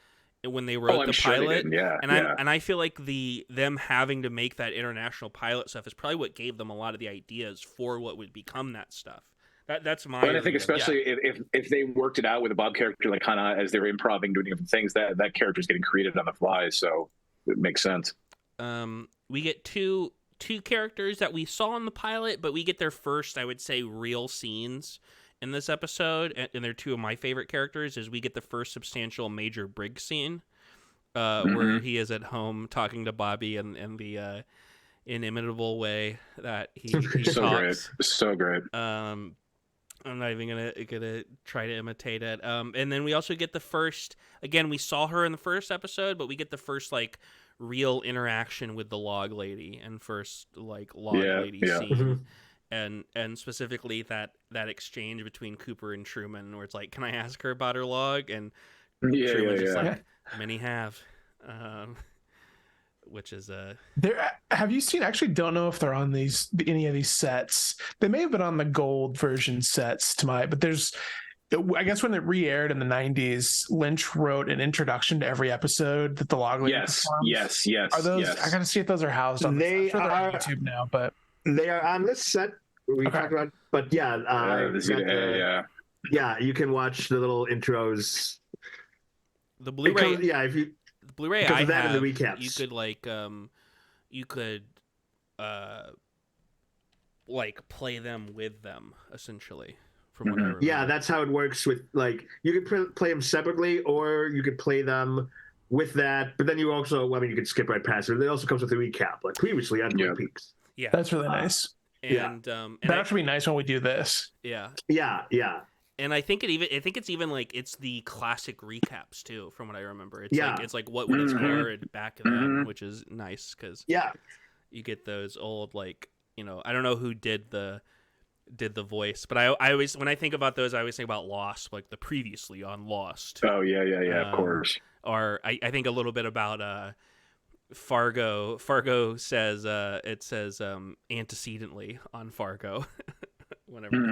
S1: when they wrote the pilot. And I feel like them having to make that international pilot stuff is probably what gave them a lot of the ideas for what would become that stuff. That's my.
S3: But I think especially if they worked it out with a Bob character, like kind of as they were improvising, doing different things, that character is getting created on the fly, so it makes sense.
S1: We get two characters that we saw in the pilot, but we get their first, I would say, real scenes in this episode, and they're two of my favorite characters. Is we get the first substantial Major Briggs scene, where he is at home talking to Bobby in the inimitable way that he talks.
S3: So great.
S1: I'm not even gonna try to imitate it. And then we also get the first. Again, we saw her in the first episode, but we get the first like real interaction with the log lady and first like log lady scene, and specifically that exchange between Cooper and Truman, where it's like, "Can I ask her about her log?" And Truman's just like, "Many have." Which is
S2: there. Have you seen? I actually don't know if they're on any of these sets. They may have been on the gold version sets tonight, but there's. I guess when it re-aired in the 90s, Lynch wrote an introduction to every episode that the log lady performs.
S3: Yes.
S2: Are those? I gotta see if those are housed on. I'm sure they're on YouTube now, but
S4: they are on this set we talked about. But you can watch the little intros.
S1: The Blu-ray.
S4: If you.
S1: The Blu-ray I have,
S4: in the recaps.
S1: you could play them with them, essentially, from what I remember.
S4: Yeah, that's how it works with, like, you could play them separately, or you could play them with that, but then you also, you could skip right past it. It also comes with a recap, like previously on Twin Peaks.
S1: Yeah.
S2: That's really nice.
S1: And
S2: that should be nice when we do this.
S1: Yeah.
S4: Yeah.
S1: And I think it's even like it's the classic recaps too, from what I remember. It's like what when it's aired back then, which is nice because you get those old I don't know who did the did the voice. But I always, when I think about those, I always think about Lost, like the previously on Lost.
S3: Oh yeah, of course.
S1: Or I think a little bit about Fargo. Fargo says it says antecedently on Fargo. whenever they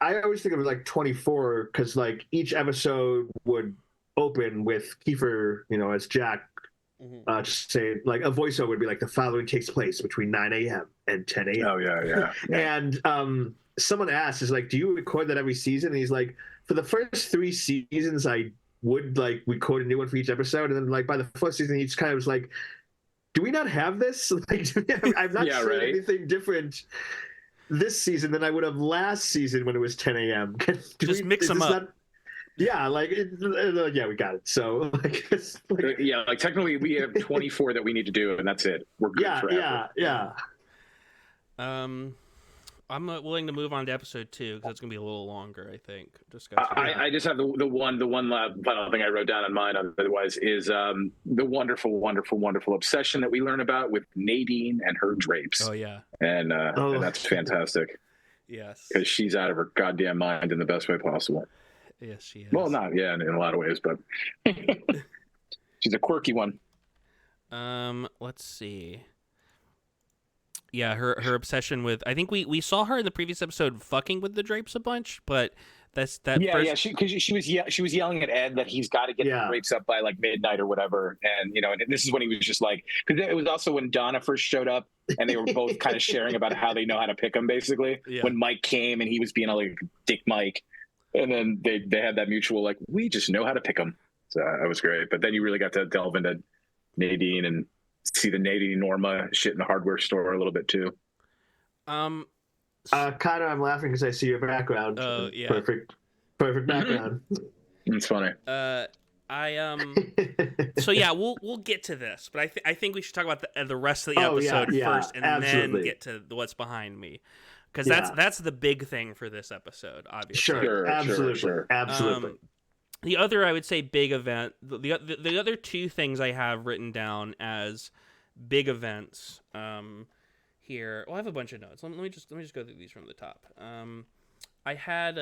S4: I always think of it like 24 because like each episode would open with Kiefer, as Jack. Just say like a voiceover would be like the following takes place between 9 a.m. and 10 a.m.
S3: Oh yeah.
S4: And someone asked, is like, do you record that every season? And he's like, for the first 3 seasons, I would like record a new one for each episode, and then like by the 4th season, he just kind of was like, do we not have this? Like, I'm not saying anything different this season than I would have last season when it was 10 a.m.
S1: Just mix them up.
S4: Yeah, like yeah, we got it. So
S3: like technically we have 24 that we need to do, and that's it. We're good forever.
S4: Yeah.
S1: I'm willing to move on to episode 2 because it's gonna be a little longer, I think.
S3: I just have the one last final thing I wrote down on mine. Otherwise, is the wonderful obsession that we learn about with Nadine and her drapes.
S1: Oh yeah,
S3: and that's fantastic.
S1: Yes,
S3: because she's out of her goddamn mind in the best way possible.
S1: Yes, she is.
S3: Well, not in a lot of ways, but she's a quirky one.
S1: Let's see. Yeah, her obsession with. I think we saw her in the previous episode fucking with the drapes a bunch, but
S3: Yeah, she was yelling at Ed that he's got to get the drapes up by like midnight or whatever, and and this is when he was just like, because it was also when Donna first showed up, and they were both kind of sharing about how they know how to pick them. Basically, when Mike came and he was being like Dick Mike. And then they had that mutual, like, we just know how to pick them. So that was great. But then you really got to delve into Nadine and see the Nadine Norma shit in the hardware store a little bit, too.
S4: Connor, I'm laughing because I see your background.
S1: Oh, yeah.
S4: Perfect background.
S3: It's funny.
S1: So, yeah, we'll get to this. But I think we should talk about the rest of the episode first and then get to what's behind me. Because that's the big thing for this episode, obviously.
S4: Sure. Absolutely.
S1: The other, I would say, big event. The other 2 things I have written down as big events here. Well, I have a bunch of notes. Let me just go through these from the top. I had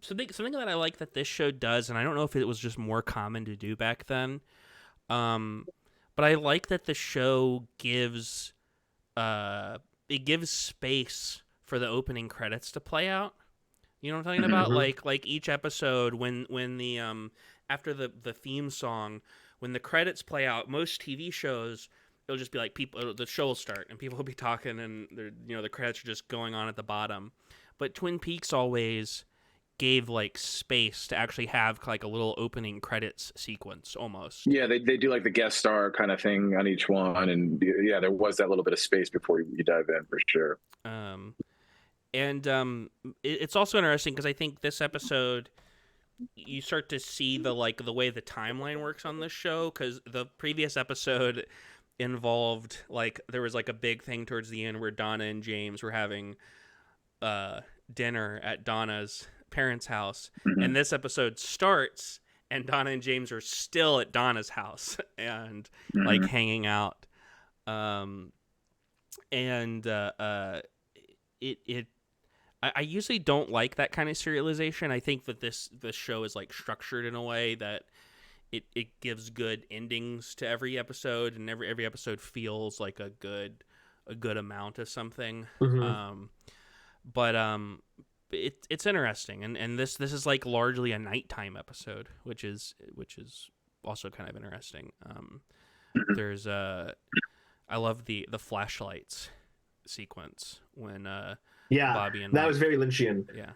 S1: something that I like that this show does, and I don't know if it was just more common to do back then. But I like that the show gives. It gives space for the opening credits to play out. You know what I'm talking about? Like each episode when the after the theme song, when the credits play out, most TV shows it'll just be like the show will start and people will be talking and the credits are just going on at the bottom. But Twin Peaks always gave like space to actually have like a little opening credits sequence almost.
S3: Yeah, they do like the guest star kind of thing on each one, and there was that little bit of space before you dive in for sure.
S1: It's also interesting because I think this episode you start to see the way the timeline works on this show, because the previous episode involved there was a big thing towards the end where Donna and James were having dinner at Donna's parents' house, and this episode starts and Donna and James are still at Donna's house and hanging out. I usually don't like that kind of serialization. I think that this show is structured in a way that it gives good endings to every episode, and every episode feels like a good amount of something. It's interesting, and this is largely a nighttime episode, which is also kind of interesting. There's I love the flashlights sequence when Bobby and
S4: that
S1: Mike.
S4: was very Lynchian.
S1: Yeah.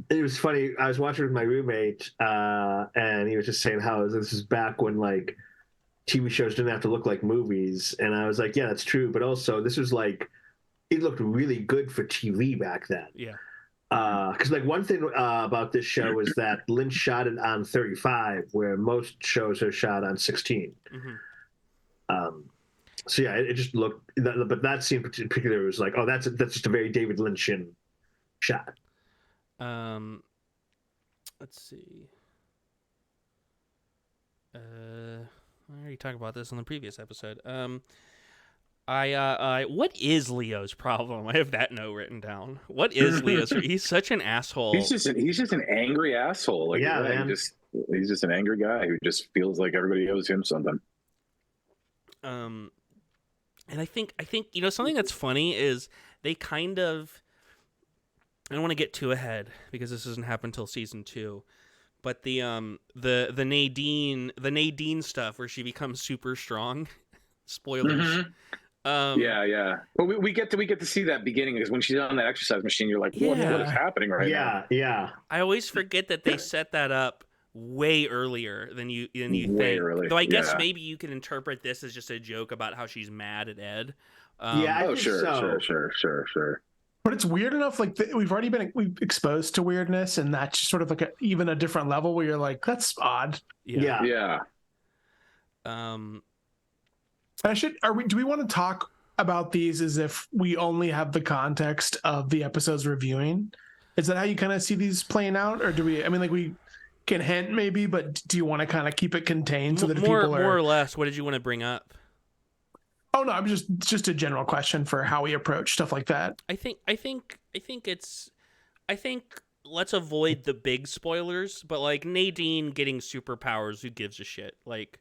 S4: It was funny. I was watching with my roommate, and he was just saying how this is back when TV shows didn't have to look like movies, and I was like, yeah, that's true, but also this was it looked really good for TV back then.
S1: Yeah.
S4: Because one thing about this show is that Lynch shot it on 35, where most shows are shot on 16. So yeah, it just looked. But that scene in particular was that's just a very David Lynchian shot.
S1: Let's see. I already talked about this on the previous episode. What is Leo's problem? I have that note written down. What is Leo's? He's such an asshole.
S3: He's just an angry asshole. Like,
S4: Yeah, man.
S3: He's just an angry guy who just feels like everybody owes him something.
S1: And I think something that's funny is they kind of. I don't want to get too ahead because this doesn't happen until season 2, but the Nadine stuff where she becomes super strong. Spoilers.
S3: Mm-hmm. Yeah. But we get to see that beginning, because when she's on that exercise machine, you're like, what is happening right now?
S4: Yeah.
S1: I always forget that they set that up way earlier than you think.
S3: Early.
S1: Though I guess maybe you can interpret this as just a joke about how she's mad at Ed.
S4: I think so.
S3: Sure.
S2: But it's weird enough. Like we've exposed to weirdness, and that's just sort of like even a different level where you're like, that's odd.
S3: Yeah.
S2: Do we want to talk about these as if we only have the context of the episodes reviewing? Is that how you kind of see these playing out, or do we? I mean, like we can hint maybe, but do you want to kind of keep it contained so that
S1: more
S2: people are
S1: more or less? What did you want to bring up?
S2: Oh no, I'm just a general question for how we approach stuff like that.
S1: I think let's avoid the big spoilers, but like Nadine getting superpowers, who gives a shit? Like,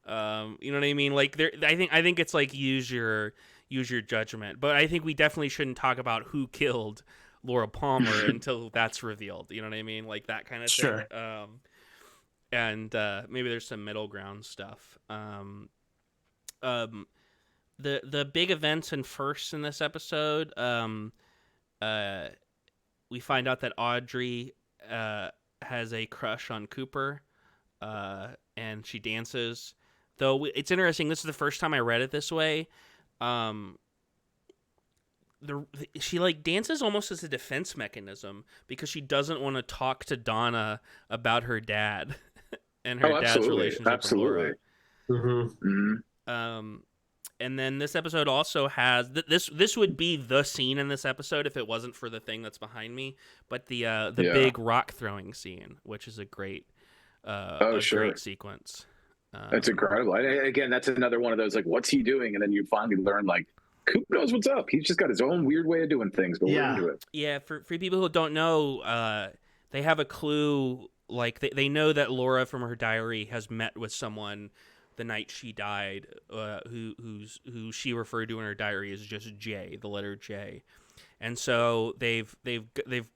S1: you know what I mean? Like, I think it's like use your judgment. But I think we definitely shouldn't talk about who killed Laura Palmer until that's revealed. You know what I mean? Like that kind of thing.
S2: Sure.
S1: And maybe there's some middle ground stuff. The big events and firsts in this episode, we find out that Audrey has a crush on Cooper, and she dances. Though it's interesting, this is the first time I read it this way. She like dances almost as a defense mechanism because she doesn't want to talk to Donna about her dad and her dad's relationship with Laura.
S3: Mm-hmm.
S1: And then this episode also has this would be the scene in this episode if it wasn't for the thing that's behind me, but the big rock throwing scene, which is a great great sequence.
S3: That's incredible. Again, that's another one of those, like, what's he doing? And then you finally learn, like, Coop knows what's up. He's just got his own weird way of doing things, but we're into it.
S1: Yeah, for people who don't know, they have a clue. Like they know that Laura from her diary has met with someone the night she died, who she referred to in her diary as just J, the letter J. And so they've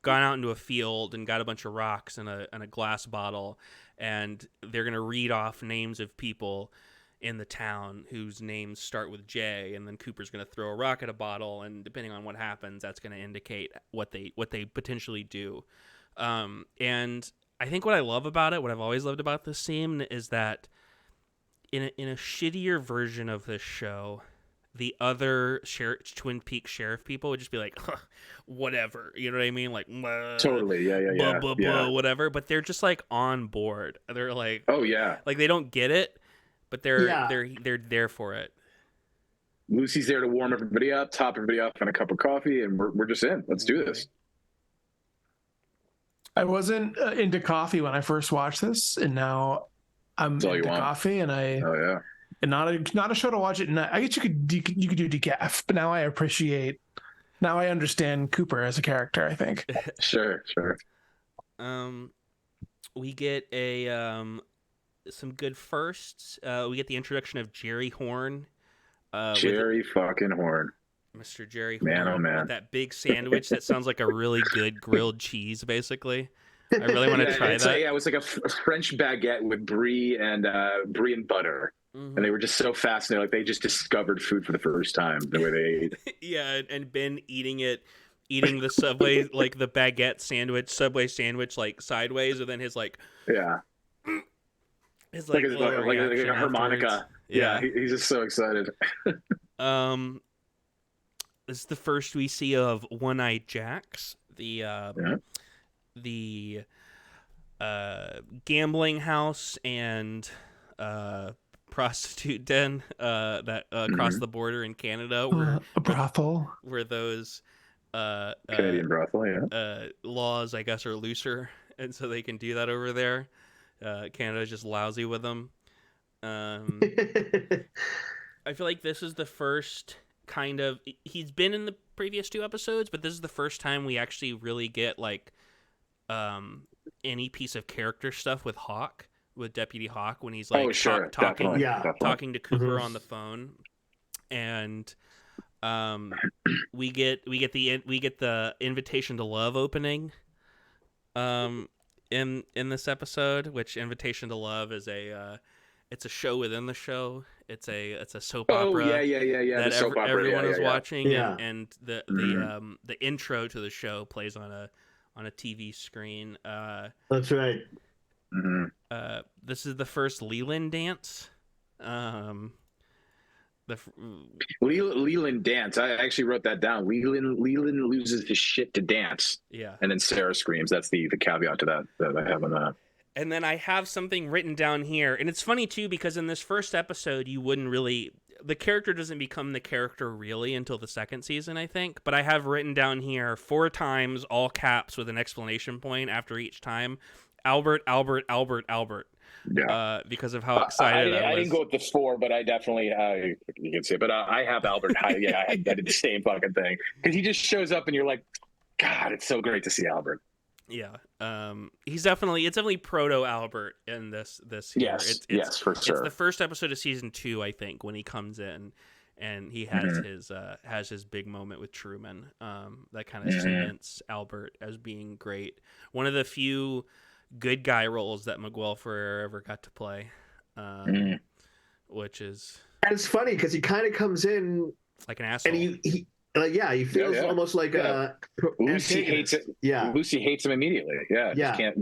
S1: gone out into a field and got a bunch of rocks and a glass bottle, and they're gonna read off names of people in the town whose names start with J, and then Cooper's gonna throw a rock at a bottle, and depending on what happens, that's gonna indicate what they potentially do. And I think what I love about it, what I've always loved about this scene, is that in a shittier version of this show, the other Twin Peaks sheriff people would just be like, huh, whatever, you know what I mean? Like,
S3: totally, yeah.
S1: Whatever. But they're just like on board. They're like,
S3: oh yeah,
S1: like they don't get it, but they're there for it.
S3: Lucy's there to warm everybody up, top everybody up on a cup of coffee, and we're just in. Let's do this.
S2: I wasn't into coffee when I first watched this, and now I'm into coffee, and and not a show to watch it. And I guess you could do decaf, but now I understand Cooper as a character, I think.
S3: Sure.
S1: We get some good firsts. We get the introduction of Jerry Horn.
S3: Jerry fucking Horn.
S1: Mr. Jerry Horn.
S3: Man, oh man.
S1: With that big sandwich that sounds like a really good grilled cheese, basically. I really want to try that.
S3: It was like a French baguette with brie and butter. Mm-hmm. And they were just so fascinating. Like they just discovered food for the first time, the way they ate.
S1: Yeah, and Ben eating the Subway, like the baguette sandwich, Subway sandwich, like sideways, and then his like...
S3: Yeah.
S1: His
S3: like a harmonica. Yeah, he's just so excited.
S1: This is the first we see of One-Eyed Jacks, the gambling house and prostitute den that across the border in Canada,
S2: a brothel,
S1: where those
S3: Canadian brothel,
S1: laws, I guess, are looser, and so they can do that over there. Canada's just lousy with them. I feel like this is the first he's been in the previous 2 episodes, but this is the first time we actually really get like any piece of character stuff with Deputy Hawk, when he's like talking to Cooper on the phone. And we get the Invitation to Love opening in this episode, which Invitation to Love is it's a show within the show. It's a soap opera.
S3: That
S1: soap opera, everyone is watching.
S4: Yeah.
S1: And the intro to the show plays on a TV screen.
S4: That's right.
S1: This is the first Leland dance.
S3: Leland dance. I actually wrote that down. Leland loses his shit to dance.
S1: Yeah.
S3: And then Sarah screams. That's the caveat to that I have on that.
S1: And then I have something written down here. And it's funny, too, because in this first episode, the character doesn't become the character really until the second season, I think. But I have written down here 4 times, all caps with an exclamation point after each time. Albert, Albert, Albert, Albert.
S3: Yeah.
S1: Because of how excited I was.
S3: I didn't go with the 4, but I definitely, you can see it. But I have Albert. I did the same fucking thing. Because he just shows up and you're like, God, it's so great to see Albert.
S1: Yeah. It's definitely proto Albert in this here.
S3: Yes, for sure.
S1: It's the first episode of season 2, I think, when he comes in and he has his big moment with Truman. That kind of cements Albert as being great. One of the few good guy roles that Miguel Ferrer ever got to play, which is,
S4: and it's funny because he kind of comes in
S1: like an asshole,
S4: and he feels almost like a
S3: Lucy hates it.
S4: Yeah,
S3: Lucy hates him immediately.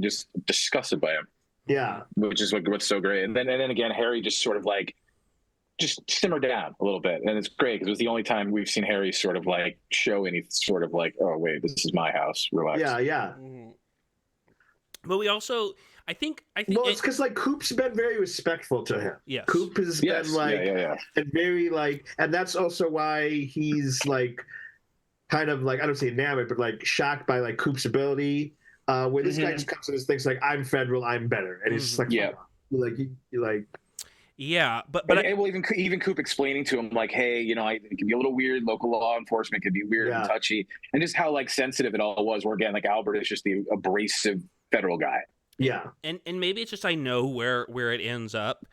S3: Just disgusted by him.
S4: Yeah,
S3: which is what's so great. And then again, Harry just sort of like just simmer down a little bit, and it's great because it was the only time we've seen Harry sort of like show any sort of like, oh wait, this is my house. Relax.
S4: Yeah.
S1: But we also, I think.
S4: Well, it's because like Coop's been very respectful to him.
S1: Yes.
S4: Coop has been like, and very like, and that's also why he's like, kind of like, I don't say enamored, but like shocked by like Coop's ability. Where this guy just comes in and thinks like, I'm federal, I'm better, and he's just like,
S1: yeah, but
S3: well, even Coop explaining to him like, hey, it can be a little weird. Local law enforcement can be weird and touchy, and just how like sensitive it all was. Where again, like Albert is just the abrasive federal guy.
S4: Yeah,
S1: and maybe it's just I know where it ends up,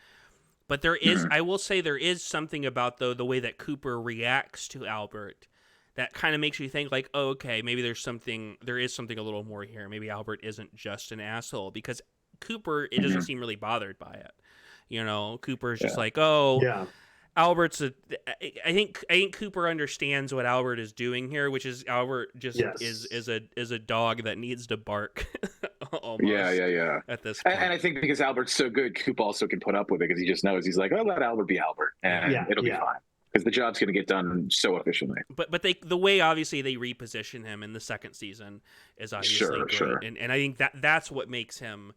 S1: but there is I will say there is something about the way that Cooper reacts to Albert that kind of makes you think like, oh, okay, maybe there is something a little more here. Maybe Albert isn't just an asshole, because Cooper doesn't seem really bothered by it. Cooper's just like, oh, Albert's I think Cooper understands what Albert is doing here, which is Albert just is a dog that needs to bark. Almost, at this point.
S3: And I think because Albert's so good, Coop also can put up with it because he just knows he's like, oh, let Albert be Albert, and it'll be fine because the job's going to get done so efficiently.
S1: But the way obviously they reposition him in the second season is obviously great. Sure. And I think that's what makes him.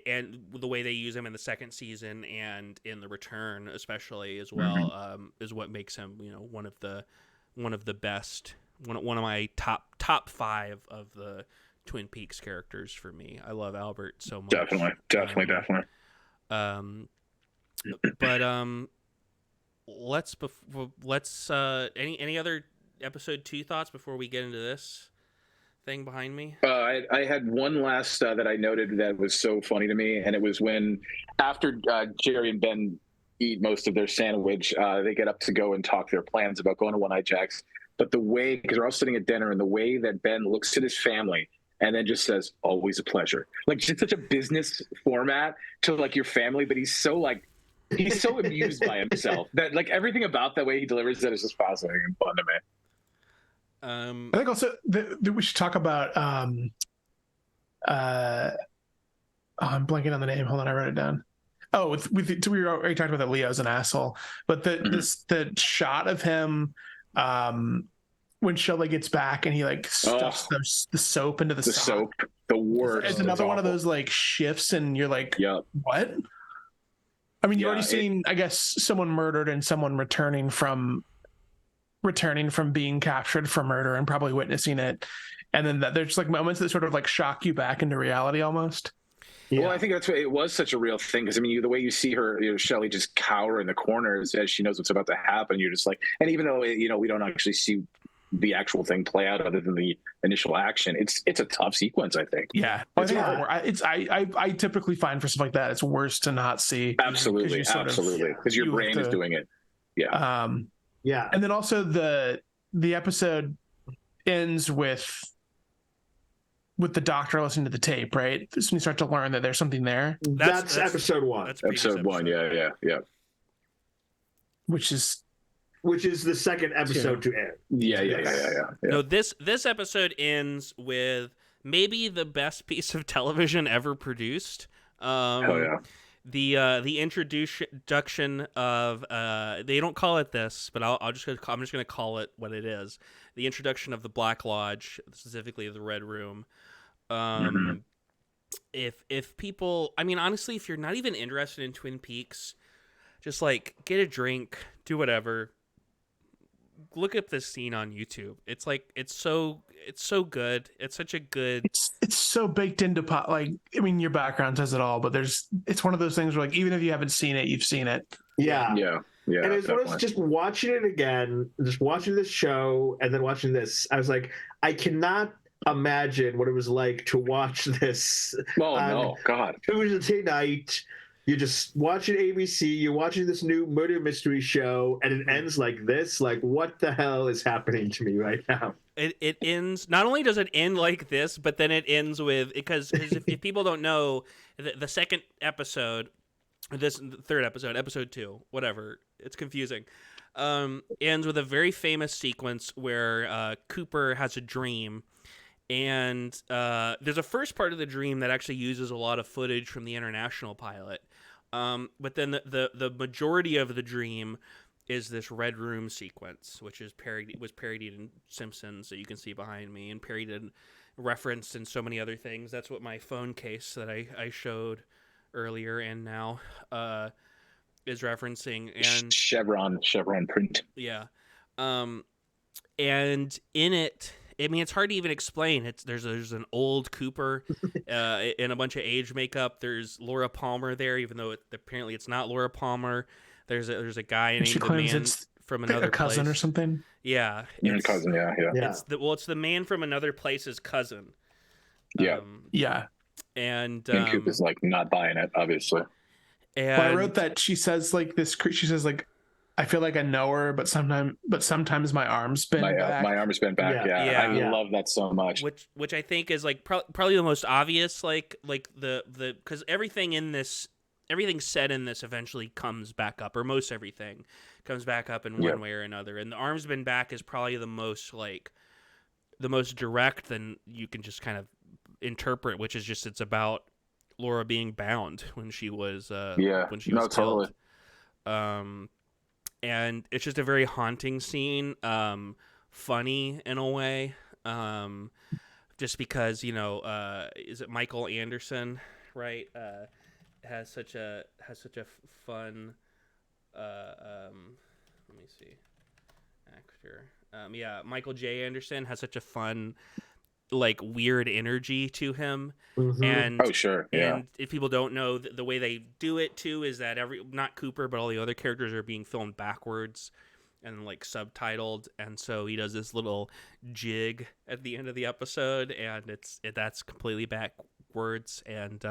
S1: And the way they use him in the second season and in the return, especially as well, is what makes him, one of the best, one of my top 5 of the Twin Peaks characters for me. I love Albert so much.
S3: Definitely.
S1: Let's any other episode 2 thoughts before we get into this thing behind me?
S3: I had one last that I noted that was so funny to me, and it was when after Jerry and Ben eat most of their sandwich, they get up to go and talk their plans about going to One Eye Jack's. But the way, because they're all sitting at dinner, and the way that Ben looks at his family and then just says, "Always a pleasure," like just such a business format to like your family, but he's so amused by himself that like everything about the way he delivers that is just fascinating and fun to me.
S2: I think also we should talk about I'm blanking on the name. Hold on, I wrote it down. Oh, we already talked about that Leo's an asshole, but the shot of him when Shelley gets back and he like stuffs the soap into the
S3: soap, the worst.
S2: It's another one of those like shifts, and you're like, what? I mean, you've already seen, I guess, someone murdered and someone returning from being captured for murder and probably witnessing it, and then there's like moments that sort of like shock you back into reality almost.
S3: Well, I think that's what it was such a real thing because I mean, the way you see her, Shelley just cower in the corners as she knows what's about to happen. You're just like, and even though we don't actually see the actual thing play out other than the initial action, it's a tough sequence. I think.
S2: Yeah, I typically find for stuff like that, it's worse to not see.
S3: Absolutely, because your brain is doing it. Yeah.
S2: And then also the episode ends with the doctor listening to the tape, right? This is when you start to learn that there's something there.
S4: That's episode 1.
S3: That's episode 1. Yeah.
S2: Which is
S4: the second episode to end.
S3: Yeah.
S1: No, this episode ends with maybe the best piece of television ever produced.
S3: Oh yeah.
S1: The introduction of they don't call it this, but I'm just gonna call it what it is. The introduction of the Black Lodge, specifically the Red Room. If people, I mean, honestly, if you're not even interested in Twin Peaks, just like get a drink, do whatever. Look up this scene on YouTube. It's like it's so good. It's such a good.
S2: It's so baked into pot. Like, I mean, your background says it all, but it's one of those things where, like, even if you haven't seen it, you've seen it.
S4: Yeah. And it's
S3: definitely.
S4: one of just watching it again, just watching this show, and then watching this. I was like, I cannot imagine what it was like to watch this.
S3: Oh no, God!
S4: Tuesday night. You're just watching ABC, you're watching this new murder mystery show, and it ends like this. Like, what the hell is happening to me right now?
S1: It ends, not only does it end like this, but then it ends with, because if people don't know, the second episode, this third episode, episode 2, whatever, it's confusing, ends with a very famous sequence where Cooper has a dream. And there's a first part of the dream that actually uses a lot of footage from the international pilot. But then the majority of the dream is this Red Room sequence, which was parodied in Simpsons, that you can see behind me, and parodied, referenced in so many other things. That's what my phone case that I showed earlier and now is referencing. And
S3: Chevron print.
S1: Yeah. And in it, I mean, it's hard to even explain. There's an old Cooper in a bunch of age makeup. There's Laura Palmer there, even though apparently it's not Laura Palmer. There's a guy named the Man from Another
S2: a cousin
S1: Place.
S2: Or something.
S1: Yeah,
S3: Cousin. Yeah.
S1: It's the Man from Another Place's cousin.
S2: Yeah.
S1: And
S3: Coop is like not buying it, obviously.
S2: And I wrote that she says like this. She says like, I feel like I know her, but sometimes my arm's been back.
S3: My arm's been back. Yeah. I love that so much.
S1: Which I think is like probably the most obvious. Like the because everything said in this eventually comes back up, or most everything comes back up in one way or another. And the arm's been back is probably the most direct, than you can just kind of interpret, which is just it's about Laura being bound when she was killed.
S3: Totally.
S1: And it's just a very haunting scene, funny in a way, just because, is it Michael Anderson, right? Has such a fun, let me see, actor. Michael J. Anderson has such a fun, like, weird energy to him.
S4: Mm-hmm.
S1: And
S3: sure, yeah.
S1: And if people don't know, the way they do it too is that not Cooper, but all the other characters are being filmed backwards and like subtitled, and so he does this little jig at the end of the episode, and that's completely backwards. And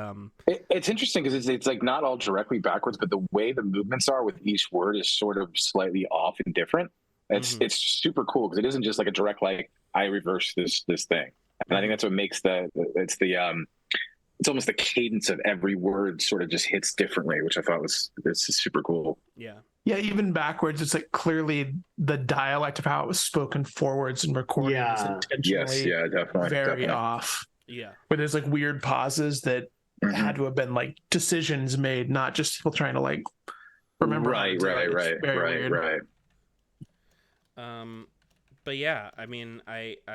S3: it's interesting because it's like not all directly backwards, but the way the movements are with each word is sort of slightly off and different. It's super cool because it isn't just like a direct, like, I reverse this thing. And I think that's what makes it's almost the cadence of every word sort of just hits differently, which I thought was super cool.
S1: Yeah.
S2: Yeah, even backwards, it's like clearly the dialect of how it was spoken forwards and recorded is intentionally
S3: definitely
S2: off.
S1: Yeah.
S2: Where there's like weird pauses that had to have been like decisions made, not just people trying to like remember.
S3: Right.
S1: But yeah, I mean, it's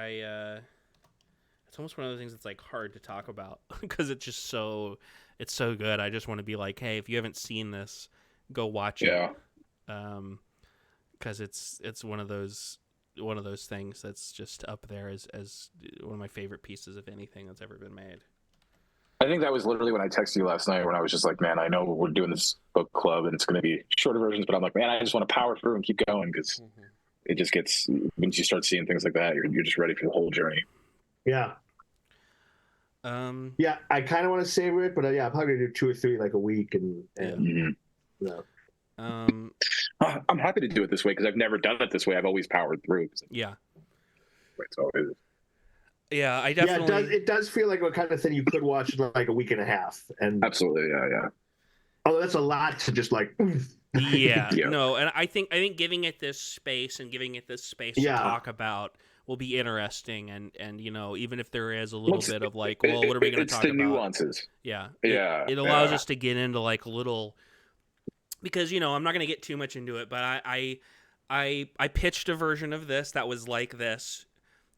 S1: almost one of those things that's like hard to talk about because it's so good. I just want to be like, hey, if you haven't seen this, go watch it. Because it's one of those things that's just up there as one of my favorite pieces of anything that's ever been made.
S3: I think that was literally when I texted you last night when I was just like, man, I know we're doing this book club and it's going to be shorter versions, but I'm like, man, I just want to power through and keep going because it just gets, once you start seeing things like that, you're just ready for the whole journey.
S4: Yeah. Yeah, I kind of want to savor it, but yeah, I'm probably going to do 2 or 3 like a week. And
S3: I'm happy to do it this way because I've never done it this way. I've always powered through.
S1: Yeah.
S3: So it is.
S1: Yeah, I definitely.
S4: Yeah, it does feel like a kind of thing you could watch in like a week and a half. And
S3: Absolutely, yeah.
S4: Oh, that's a lot to just like.
S1: Yeah, no, and I think giving it this space to talk about will be interesting, and even if there is a little bit of like, well, what are we going to talk about?
S3: It's the nuances.
S1: Yeah,
S3: it
S1: allows us to get into like little, because I'm not going to get too much into it, but I pitched a version of this that was like this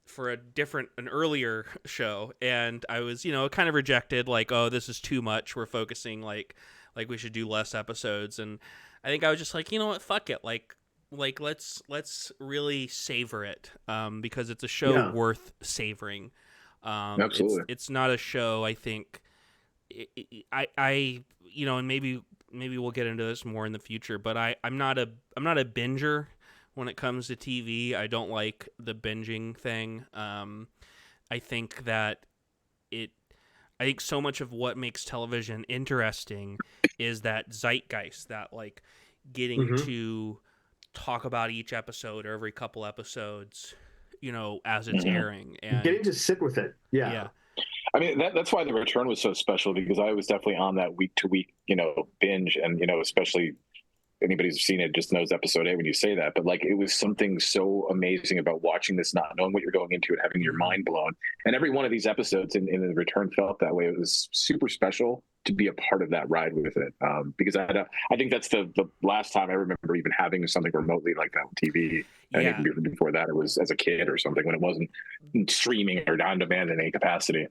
S1: for an earlier show, and I was kind of rejected, like, oh, this is too much, we're focusing like we should do less episodes, and I think I was just like, you know what, fuck it, like let's really savor it, because it's a show worth savoring.
S3: Absolutely.
S1: It's not a show, I think, and maybe we'll get into this more in the future, but I'm not a binger when it comes to TV. I don't like the binging thing. I think that I think so much of what makes television interesting is that zeitgeist, that like getting to talk about each episode or every couple episodes, as it's airing, and
S4: getting to sit with it. Yeah.
S3: I mean, that's why The Return was so special, because I was definitely on that week to week, binge, and especially anybody who's seen it just knows episode 8 when you say that, but like it was something so amazing about watching this, not knowing what you're going into and having your mind blown. And every one of these episodes in The Return felt that way. It was super special to be a part of that ride with it, because I think that's the last time I remember even having something remotely like that on TV. I think even before that, it was as a kid or something, when it wasn't streaming or on demand in any capacity.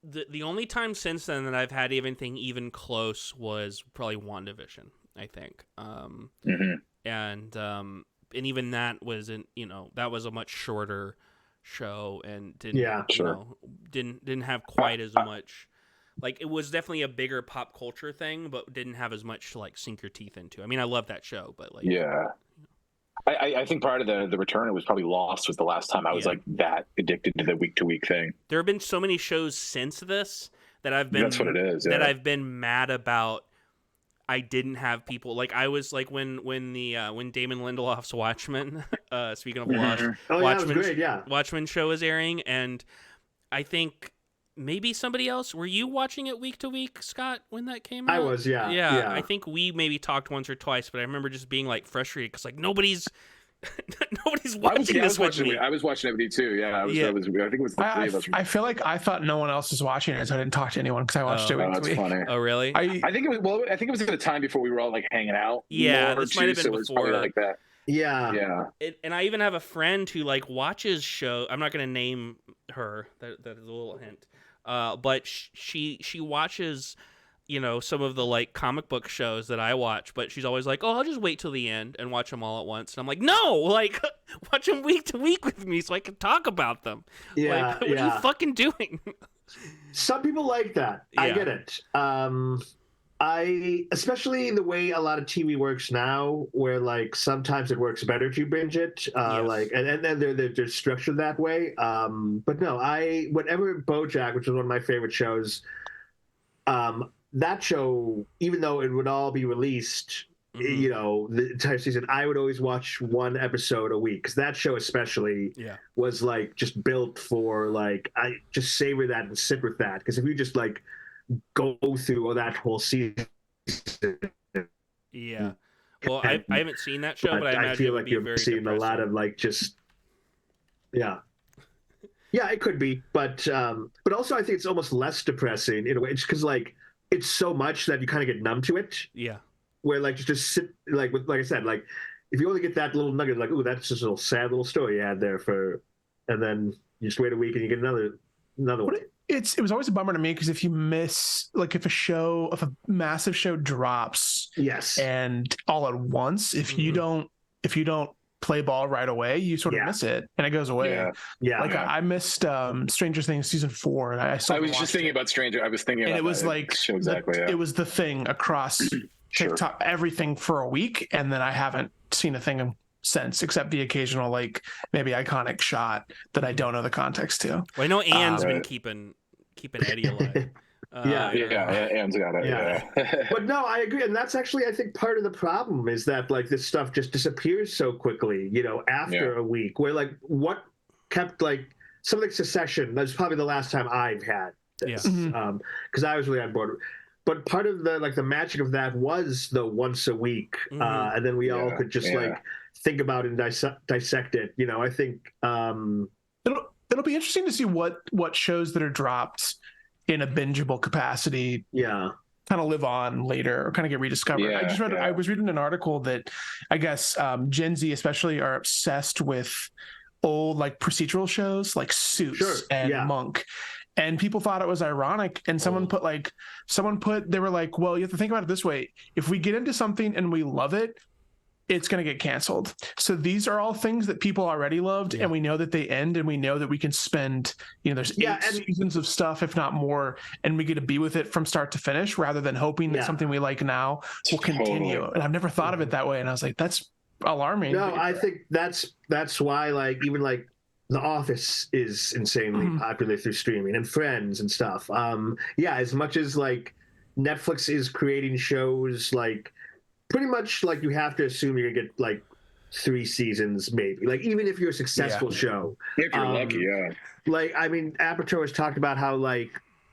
S1: The only time since then that I've had anything even close was probably WandaVision, I think. And even that wasn't, that was a much shorter show and didn't have quite as much. Like, it was definitely a bigger pop culture thing, but didn't have as much to like sink your teeth into. I mean, I love that show, but like,
S3: I think prior to the Return, it was probably Lost was the last time I was like that addicted to the week to week thing.
S1: There have been so many shows since this that I've been,
S3: that's what it is,
S1: that I've been mad about. I didn't have people, like, I was like when Damon Lindelof's Watchmen, speaking of Lost, Watchmen show is airing, and I think maybe somebody else, were you watching it week to week, Scott, when that came out?
S4: I was,
S1: yeah. I think we maybe talked once or twice, but I remember just being like frustrated because like nobody's watching this with me.
S3: I was watching it with you too. Yeah, I think it was the three of us.
S2: I feel like I thought no one else was watching it, so I didn't talk to anyone because I watched it week to week.
S3: Funny.
S1: Oh, really?
S3: I think it was at the time before we were all like hanging out.
S1: Yeah, this might have been before.
S3: Like that.
S4: Yeah.
S1: And I even have a friend who like watches show. I'm not going to name her. That is a little hint. But she watches, some of the like comic book shows that I watch, but she's always like, oh, I'll just wait till the end and watch them all at once. And I'm like, no, like watch them week to week with me so I can talk about them.
S4: Yeah.
S1: Like, what are you fucking doing?
S4: Some people like that. Yeah. I get it. Especially the way a lot of TV works now, where like sometimes it works better to binge it, like, and then they're structured that way. But no, whatever BoJack, which was one of my favorite shows, that show, even though it would all be released, the entire season, I would always watch one episode a week, because that show especially was like just built for like, I just savor that and sit with that, because if you just like go through that whole season.
S1: Yeah. Well, I haven't seen that show, but I imagine
S4: feel
S1: it would
S4: like
S1: be
S4: you're
S1: very
S4: seeing
S1: depressing.
S4: a lot of like just yeah, it could be, but also I think it's almost less depressing in a way. It's because like it's so much that you kind of get numb to it.
S1: Yeah. Where
S4: like just sit like I said, like if you only get that little nugget, like, ooh, that's just a little sad little story you had there and then you just wait a week and you get another one.
S2: It was always a bummer to me, because if you miss, like, if a massive show drops,
S4: yes,
S2: and all at once, if you don't play ball right away, you sort of miss it and it goes away. I missed Stranger Things season 4, and I
S3: was just thinking about Stranger. I was thinking about
S2: it was
S3: that
S2: like
S3: show exactly.
S2: it was the thing across TikTok, everything for a week, and then I haven't seen a thing since, except the occasional like maybe iconic shot that I don't know the context to.
S1: Well, I know Anne's been keeping Eddie alive.
S3: Anne's got it. Yeah.
S4: But no, I agree, and that's actually I think part of the problem is that like this stuff just disappears so quickly. You know, after a week, where like what kept like something like Succession. That's probably the last time I've had this, because I was really on board. But part of the magic of that was the once a week, and then we all could just like think about it and dissect it. You know, I think
S2: it'll be interesting to see what shows that are dropped in a bingeable capacity kind of live on later or kind of get rediscovered. I was reading an article that I guess Gen Z especially are obsessed with old like procedural shows like Suits and Monk. And people thought it was ironic. And someone they were like, well, you have to think about it this way. If we get into something and we love it, it's going to get canceled. So these are all things that people already loved, and we know that they end, and we know that we can spend, there's 8 seasons of stuff, if not more, and we get to be with it from start to finish rather than hoping that something we like now will continue. And I've never thought of it that way. And I was like, that's alarming.
S4: No, I think that's why like even like The Office is insanely popular through streaming, and Friends and stuff. As much as like Netflix is creating shows like pretty much like you have to assume you're gonna get like 3 seasons maybe, like even if you're a successful show,
S3: if you're lucky.
S4: Like I mean Apatow has talked about how like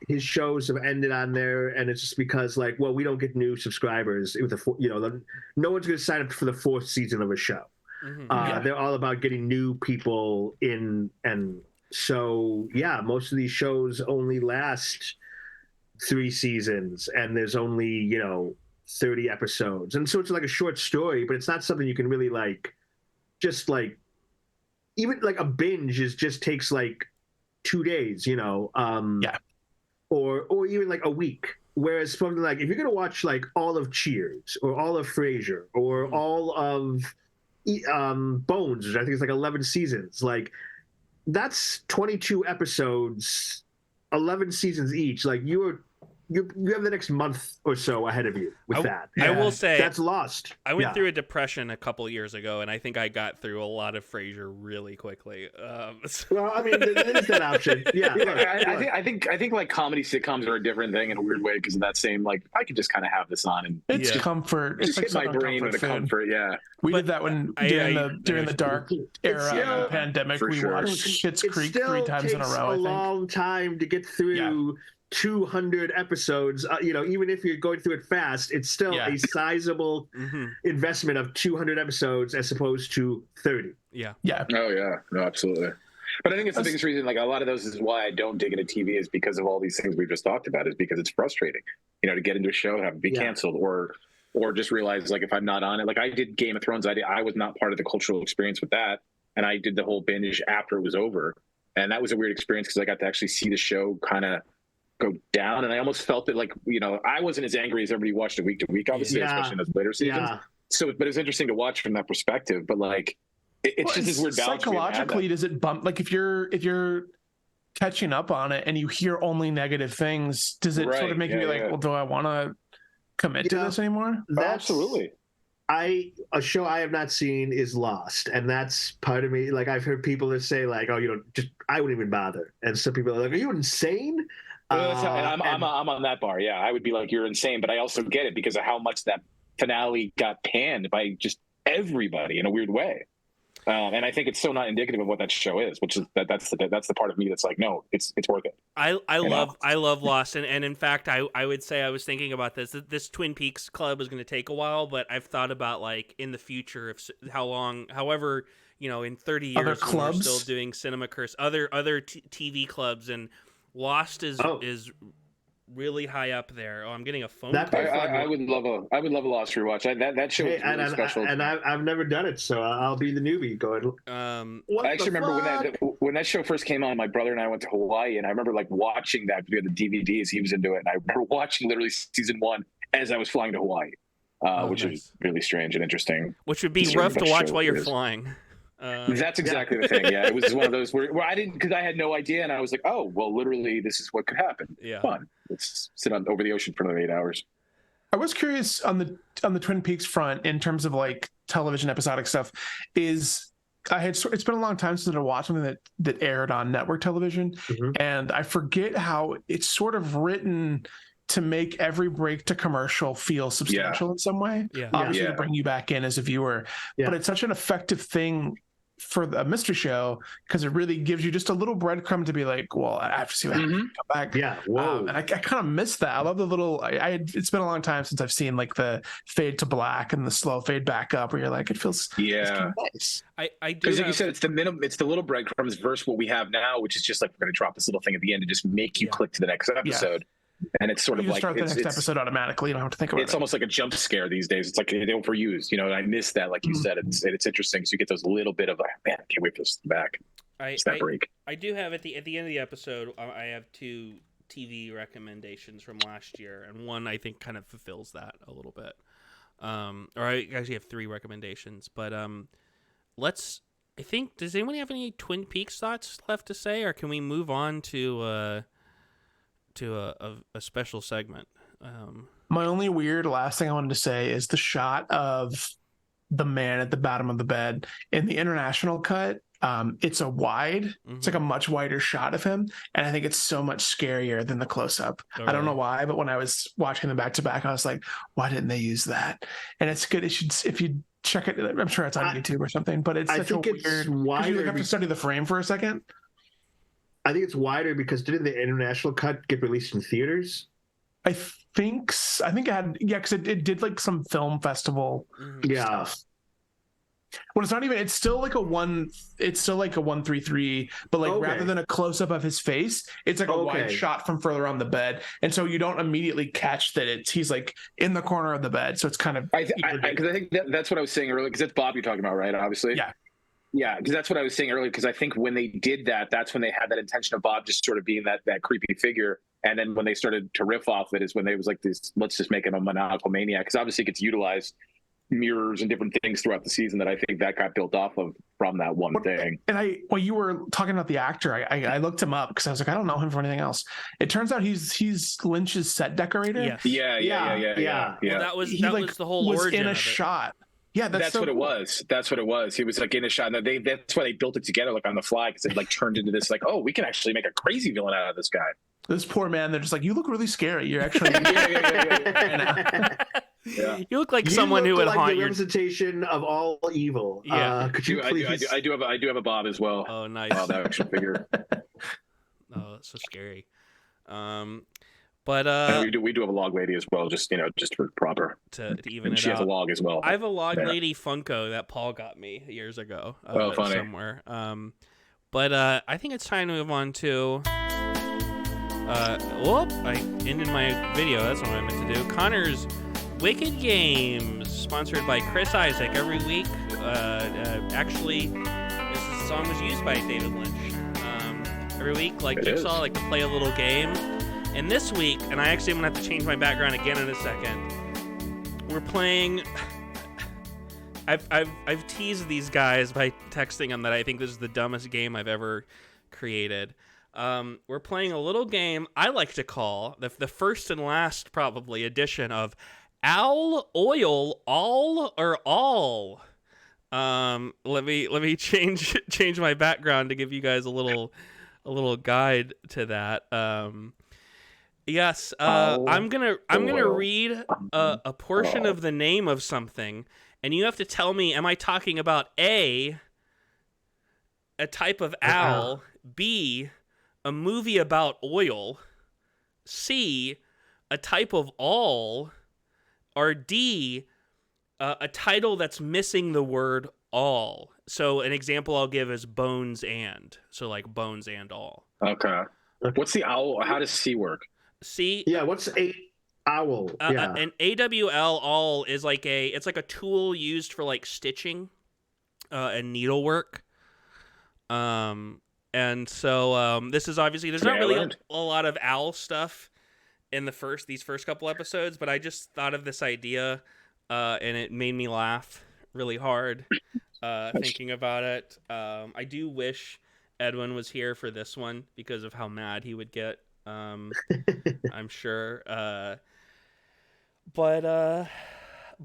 S4: his shows have ended on there, and it's just because like, well, we don't get new subscribers with no one's gonna sign up for the 4th season of a show. They're all about getting new people in, and so most of these shows only last 3 seasons, and there's only 30 episodes, and so it's like a short story, but it's not something you can really like just like even like a binge just takes like 2 days, or even like a week. Whereas something like if you're gonna watch like all of Cheers or all of Frasier or all of Bones, which I think it's like 11 seasons, like that's 22 episodes, 11 seasons each. Like you have the next month or so ahead of you with that.
S1: I will say
S4: that's lost.
S1: I went through a depression a couple years ago, and I think I got through a lot of Frasier really quickly.
S4: Well, I mean, there is that option.
S3: I think like comedy sitcoms are a different thing in a weird way because of that same like I could just kind of have this on and
S2: it's comfort.
S3: Just
S2: it's
S3: hit my brain with a comfort. Yeah,
S2: we did that when during the dark era of the pandemic. We watched Schitt's Creek 3 times in a row.
S4: It takes a long time to get through 200 episodes. Even if you're going through it fast, it's still a sizable investment of 200 episodes as opposed to 30.
S2: Yeah.
S3: Oh yeah, no, absolutely. But I think it's the biggest reason. Like a lot of those is why I don't dig into TV is because of all these things we've just talked about. Is because it's frustrating, to get into a show, have it be canceled, or just realize like if I'm not on it. Like I did Game of Thrones. I was not part of the cultural experience with that, and I did the whole binge after it was over, and that was a weird experience because I got to actually see the show kind of go down, and I almost felt that like I wasn't as angry as everybody watched it week to week, obviously, especially in those later seasons. So, but it's interesting to watch from that perspective. But like, it's just this weird balance.
S2: Psychologically, does it bump? Like if you're catching up on it and you hear only negative things, does it sort of make you be like, well, do I want to commit to this anymore?
S3: Absolutely.
S4: A show I have not seen is Lost, and that's part of me. Like I've heard people that say like, oh, I wouldn't even bother, and some people are like, are you insane?
S3: I'm on that bar. Yeah, I would be like, you're insane, but I also get it because of how much that finale got panned by just everybody in a weird way. And I think it's so not indicative of what that show is, which is that's the part of me that's like, no, it's worth it.
S1: I love Lost, and in fact, I would say I was thinking about this Twin Peaks club is going to take a while, but I've thought about like in the future if however in 30 years when we're still doing Cinema Curse, other TV clubs, and Lost is really high up there. Oh, I'm getting a phone call.
S3: I would love a Lost rewatch. That show is really special.
S4: And I've never done it, so I'll be the newbie going.
S3: I actually remember when that show first came on. My brother and I went to Hawaii, and I remember like watching that. We had the DVDs. He was into it, and I remember watching literally season 1 as I was flying to Hawaii. which is really strange and interesting.
S1: Which would be rough to watch while you're flying.
S3: That's exactly the thing. Yeah, it was one of those where I didn't, because I had no idea, and I was like, oh, well, literally, this is what could happen.
S1: Yeah,
S3: fun. Let's sit over the ocean for another 8 hours.
S2: I was curious on the Twin Peaks front in terms of like television episodic stuff. It's been a long time since I watched something that aired on network television, and I forget how it's sort of written to make every break to commercial feel substantial in some way.
S1: Yeah.
S2: Obviously to bring you back in as a viewer, but it's such an effective thing for the mystery show because it really gives you just a little breadcrumb to be like, well, I have to see what happens. Come back.
S4: Yeah. Whoa.
S2: And I kind of miss that. I love the little. It's been a long time since I've seen like the fade to black and the slow fade back up, where you're like, it feels it's kind of nice.
S1: I do
S3: because like you said, it's the minimum. It's the little breadcrumbs versus what we have now, which is just like we're going to drop this little thing at the end and just make you click to the next episode. And it's sort of like
S2: start the next episode automatically. You don't have to think about it.
S3: It's almost like a jump scare these days. It's like they overused. And I miss that, like you said. It's interesting. So you get those little bit of like, man, I can't wait for this back. It's that break.
S1: I do have at the end of the episode. I have 2 TV recommendations from last year, and one I think kind of fulfills that a little bit. Or I actually have 3 recommendations, but does anyone have any Twin Peaks thoughts left to say, or can we move on to a special segment?
S2: My only weird last thing I wanted to say is the shot of the man at the bottom of the bed in the international cut. It's a wide. It's like a much wider shot of him, and I think it's so much scarier than the close-up. I don't know why, but when I was watching them back to back, I was like, why didn't they use that? And it's good. If you check it, I'm sure it's on YouTube or something, but it's such a weird. You have to study the frame for a second.
S4: I think it's wider because didn't the international cut get released in theaters?
S2: I think it had, because it did like some film festival stuff. Well, it's still like a 1:3:3, but like rather than a close up of his face, it's like a wide shot from further on the bed, and so you don't immediately catch that he's like in the corner of the bed. So it's kind of
S3: because I think that's what I was saying earlier, because that's Bob you're talking about, right? Obviously, yeah, because that's what I was saying earlier. Because I think when they did that, that's when they had that intention of Bob just sort of being that creepy figure. And then when they started to riff off it is when they was like this, let's just make him a maniacal maniac. Because obviously it gets utilized mirrors and different things throughout the season that I think that got built off of from that one thing.
S2: And when you were talking about the actor, I looked him up because I was like, I don't know him from anything else. It turns out he's Lynch's set decorator.
S1: Yes.
S3: Yeah.
S1: Well, that was the whole origin
S2: in a
S1: of it.
S2: shot. Yeah, that's
S3: what it was. That's what it was. He was like in a shot. And that's why they built it together like on the fly, because it like turned into this like, oh, we can actually make a crazy villain out of this guy.
S2: This poor man, they're just like, you look really scary. You're actually
S3: Yeah.
S1: You look like someone who would haunt
S4: the
S1: your
S4: representation of all evil.
S1: Yeah.
S4: Could you please?
S3: I do have a Bob as well.
S1: Oh, nice.
S3: That action figure.
S1: Oh, that's so scary. But
S3: and we do have a log lady as well, just for proper
S1: to even
S3: and
S1: it
S3: she
S1: out.
S3: has a log as well.
S1: I have a log lady Funko that Paul got me years ago.
S3: Funny.
S1: Somewhere. But I think it's time to move on to. I ended my video. That's what I meant to do. Connor's Wicked Games, sponsored by Chris Isaac every week. Actually, this song was used by David Lynch. Every week, like Jigsaw, like to play a little game. And this week, and I actually am gonna have to change my background again in a second. We're playing. I've teased these guys by texting them that I think this is the dumbest game I've ever created. We're playing a little game I like to call the first and last probably edition of Owl Oil All or All. Let me change my background to give you guys a little guide to that. Yes, I'm gonna read a portion of the name of something, and you have to tell me: am I talking about A, type of owl, B, a movie about oil, C, a type of awl, or D, a title that's missing the word all? So an example I'll give is Bones and. So like Bones and All.
S3: Okay. What's the owl? How does C work?
S1: C.
S4: Yeah, what's a owl?
S1: An AWL all is like it's like a tool used for like stitching and needlework. And so this is obviously there's not really a lot of owl stuff in these first couple episodes, but I just thought of this idea and it made me laugh really hard thinking about it. I do wish Edwin was here for this one because of how mad he would get. I'm sure. But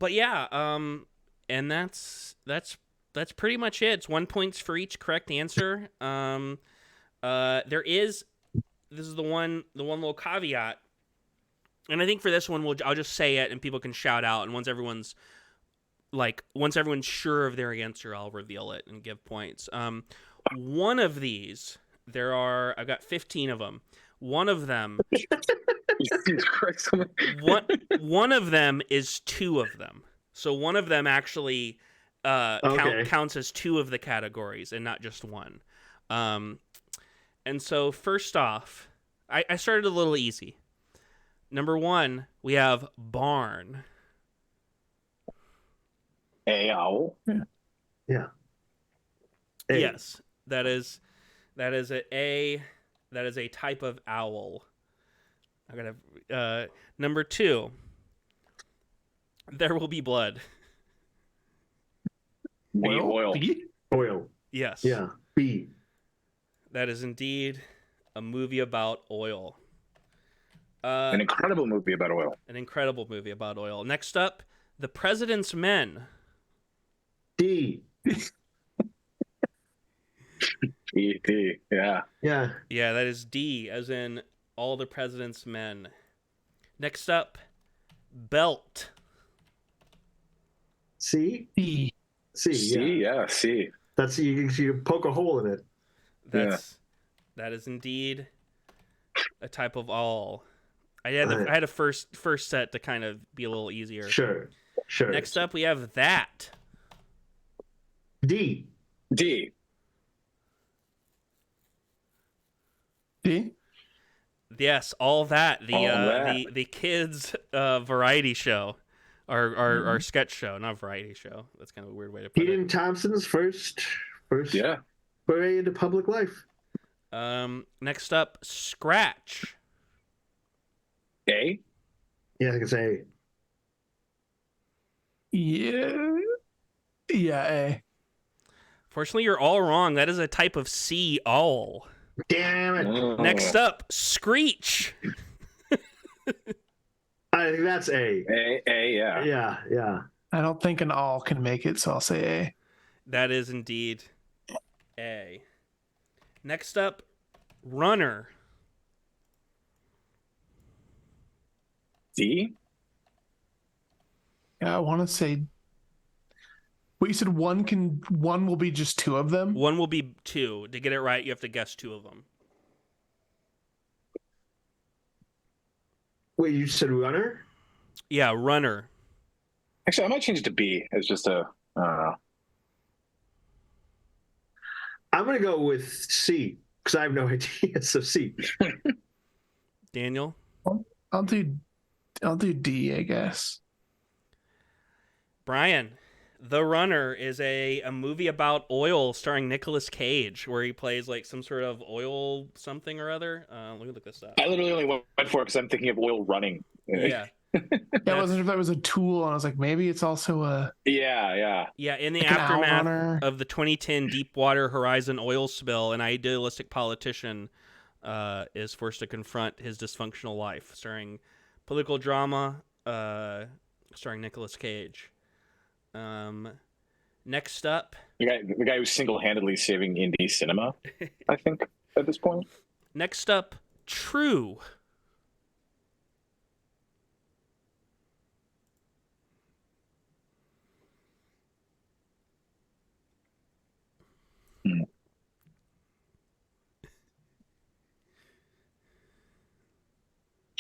S1: yeah. And that's pretty much it. It's 1 point for each correct answer. This is the one little caveat. And I think for this one, I'll just say it and people can shout out. And once everyone's sure of their answer, I'll reveal it and give points. One of these, I've got 15 of them. One of them, one of them is two of them. So one of them actually counts as two of the categories and not just one. And so first off, I started a little easy. Number one, we have barn.
S3: Owl.
S4: Yeah.
S1: Yes, that is a type of owl. I gotta. Number two, there will be blood.
S3: Oil.
S4: Oil.
S1: Yes.
S4: Yeah. B.
S1: That is indeed a movie about oil.
S3: An incredible movie about oil.
S1: An incredible movie about oil. Next up, The President's Men.
S4: D.
S3: E.T. Yeah.
S4: Yeah.
S1: Yeah, that is D, as in All the President's Men. Next up, Belt.
S4: C.
S2: E.
S4: C.
S3: C.
S4: Yeah.
S3: Yeah. C.
S4: That's you can poke a hole in it.
S1: That is indeed a type of awl. I had a first set to kind of be a little easier.
S4: Sure.
S1: Next up, we have that.
S4: D.
S3: D.
S2: D.
S1: Yes, all that. The kids variety show, our sketch show, not variety show. That's kind of a weird way to put
S4: Heaton
S1: it.
S4: Thompson's first
S3: Yeah.
S4: foray into public life.
S1: Next up, Scratch.
S3: A.
S4: Yeah, I can say.
S2: Yeah. Yeah. A.
S1: Fortunately, you're all wrong. That is a type of sea owl.
S4: Damn it.
S3: Oh.
S1: Next up, Screech.
S4: I think that's A.
S3: A. Yeah.
S4: Yeah.
S2: I don't think an all can make it, so I'll say A.
S1: That is indeed A. Next up, Runner.
S3: D.
S2: Yeah, I want to say. What you said, one will be just two of them.
S1: One will be two. To get it right, you have to guess two of them.
S4: Wait, you said runner?
S1: Yeah, Runner.
S3: Actually, I might change it to B as just a.
S4: I'm gonna go with C because I have no idea. So C.
S1: Daniel?
S2: I'll do D, I guess.
S1: Brian. The Runner is a movie about oil starring Nicolas Cage, where he plays like some sort of oil something or other. Let me look this up.
S3: I literally only went for it because I'm thinking of oil running.
S1: Yeah.
S2: Yeah, I wasn't sure if that was a tool, and I was like, maybe it's also a.
S3: Yeah.
S1: Yeah, in the
S2: Like an owl
S1: aftermath
S2: runner.
S1: of the 2010 Deepwater Horizon oil spill, an idealistic politician is forced to confront his dysfunctional life, starring political drama, starring Nicolas Cage. Next up,
S3: The guy who's single-handedly saving indie cinema, I think, at this point.
S1: Next up, True.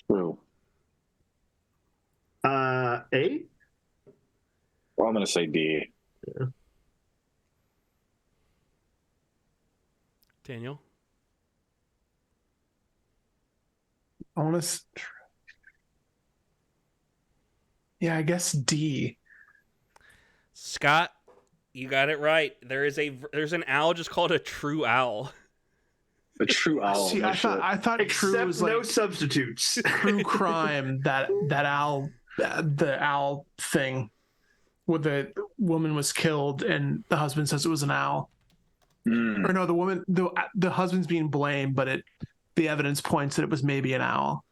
S3: True.
S4: A.
S3: Well, I'm going to say D.
S4: Yeah.
S1: Daniel?
S2: I want to. Yeah, I guess D.
S1: Scott, you got it right. There's an owl just called a true owl.
S3: A true owl.
S2: See, I thought True
S4: Except
S2: was
S4: no
S2: like
S4: substitutes.
S2: true crime. That owl, the owl thing. where the woman was killed and the husband says it was an owl.
S3: Mm.
S2: Or no, the husband's being blamed, but the evidence points that it was maybe an owl.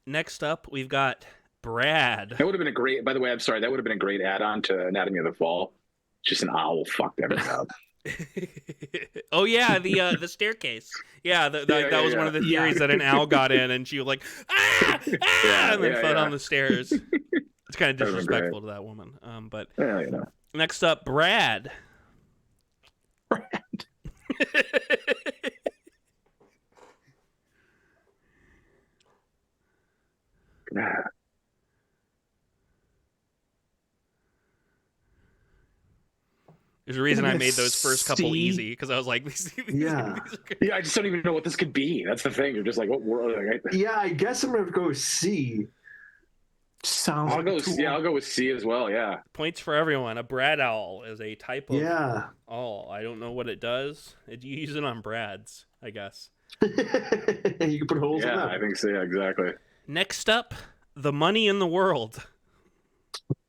S1: Next up, we've got Brad.
S3: That would have been a great. By the way, I'm sorry. That would have been a great add-on to Anatomy of the Fall. Just an owl fucked everything up.
S1: Oh yeah, the staircase. Yeah, that was one of the theories that an owl got in, and she was like, and then fell down the stairs. It's kind of disrespectful to that woman. But next up, Brad. There's a reason I made those first couple easy, because I was like, these
S3: I just don't even know what this could be. That's the thing. You're just like, what world?
S4: Yeah, I guess I'm gonna go with C.
S3: I'll go with C as well. Yeah.
S1: Points for everyone. A Brad owl is a type of owl. I don't know what it does. You use it on Brads, I guess.
S4: You can put holes in them.
S3: Yeah, I think so. Yeah, exactly.
S1: Next up, the money in the world.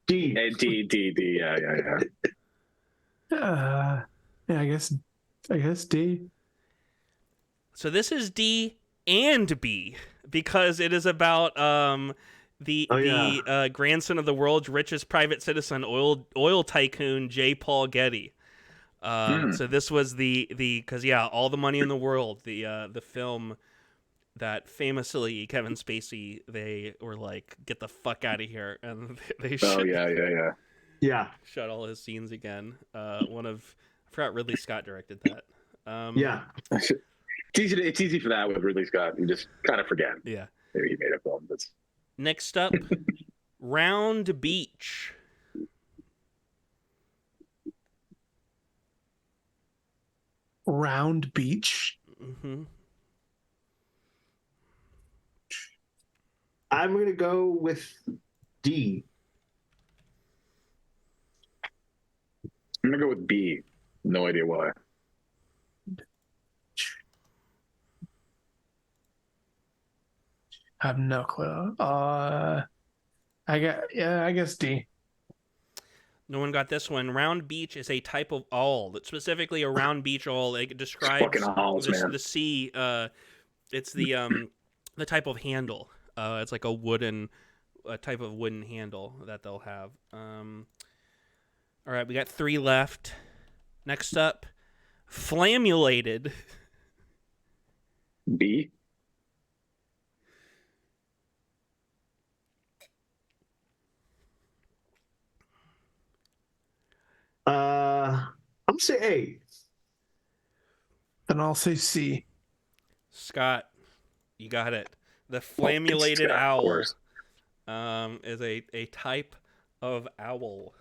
S4: D.
S3: D. Yeah.
S2: I guess D.
S1: So this is D and B, because it is about the grandson of the world's richest private citizen, oil tycoon J. Paul Getty. So this was because All the Money in the World, the film that famously Kevin Spacey, they were like, get the fuck out of here, and they shut all his scenes again. I forgot Ridley Scott directed that.
S3: It's easy for that with Ridley Scott. You just kind of forget.
S1: Yeah.
S3: Maybe he made a film that's.
S1: Next up, Round Beach.
S2: Round Beach.
S1: Mm-hmm.
S4: I'm gonna go with D.
S3: I'm gonna go with B. No idea why.
S2: I have no clue. I guess D.
S1: No one got this one. Round beach is a type of awl. It's specifically a round beach awl. It describes the sea. It's the type of handle. It's like a type of wooden handle that they'll have. All right, we got 3 left. Next up, flammulated.
S3: B.
S4: I'm gonna say A.
S2: Then I'll say C.
S1: Scott, you got it. The flammulated owl is a type of owl.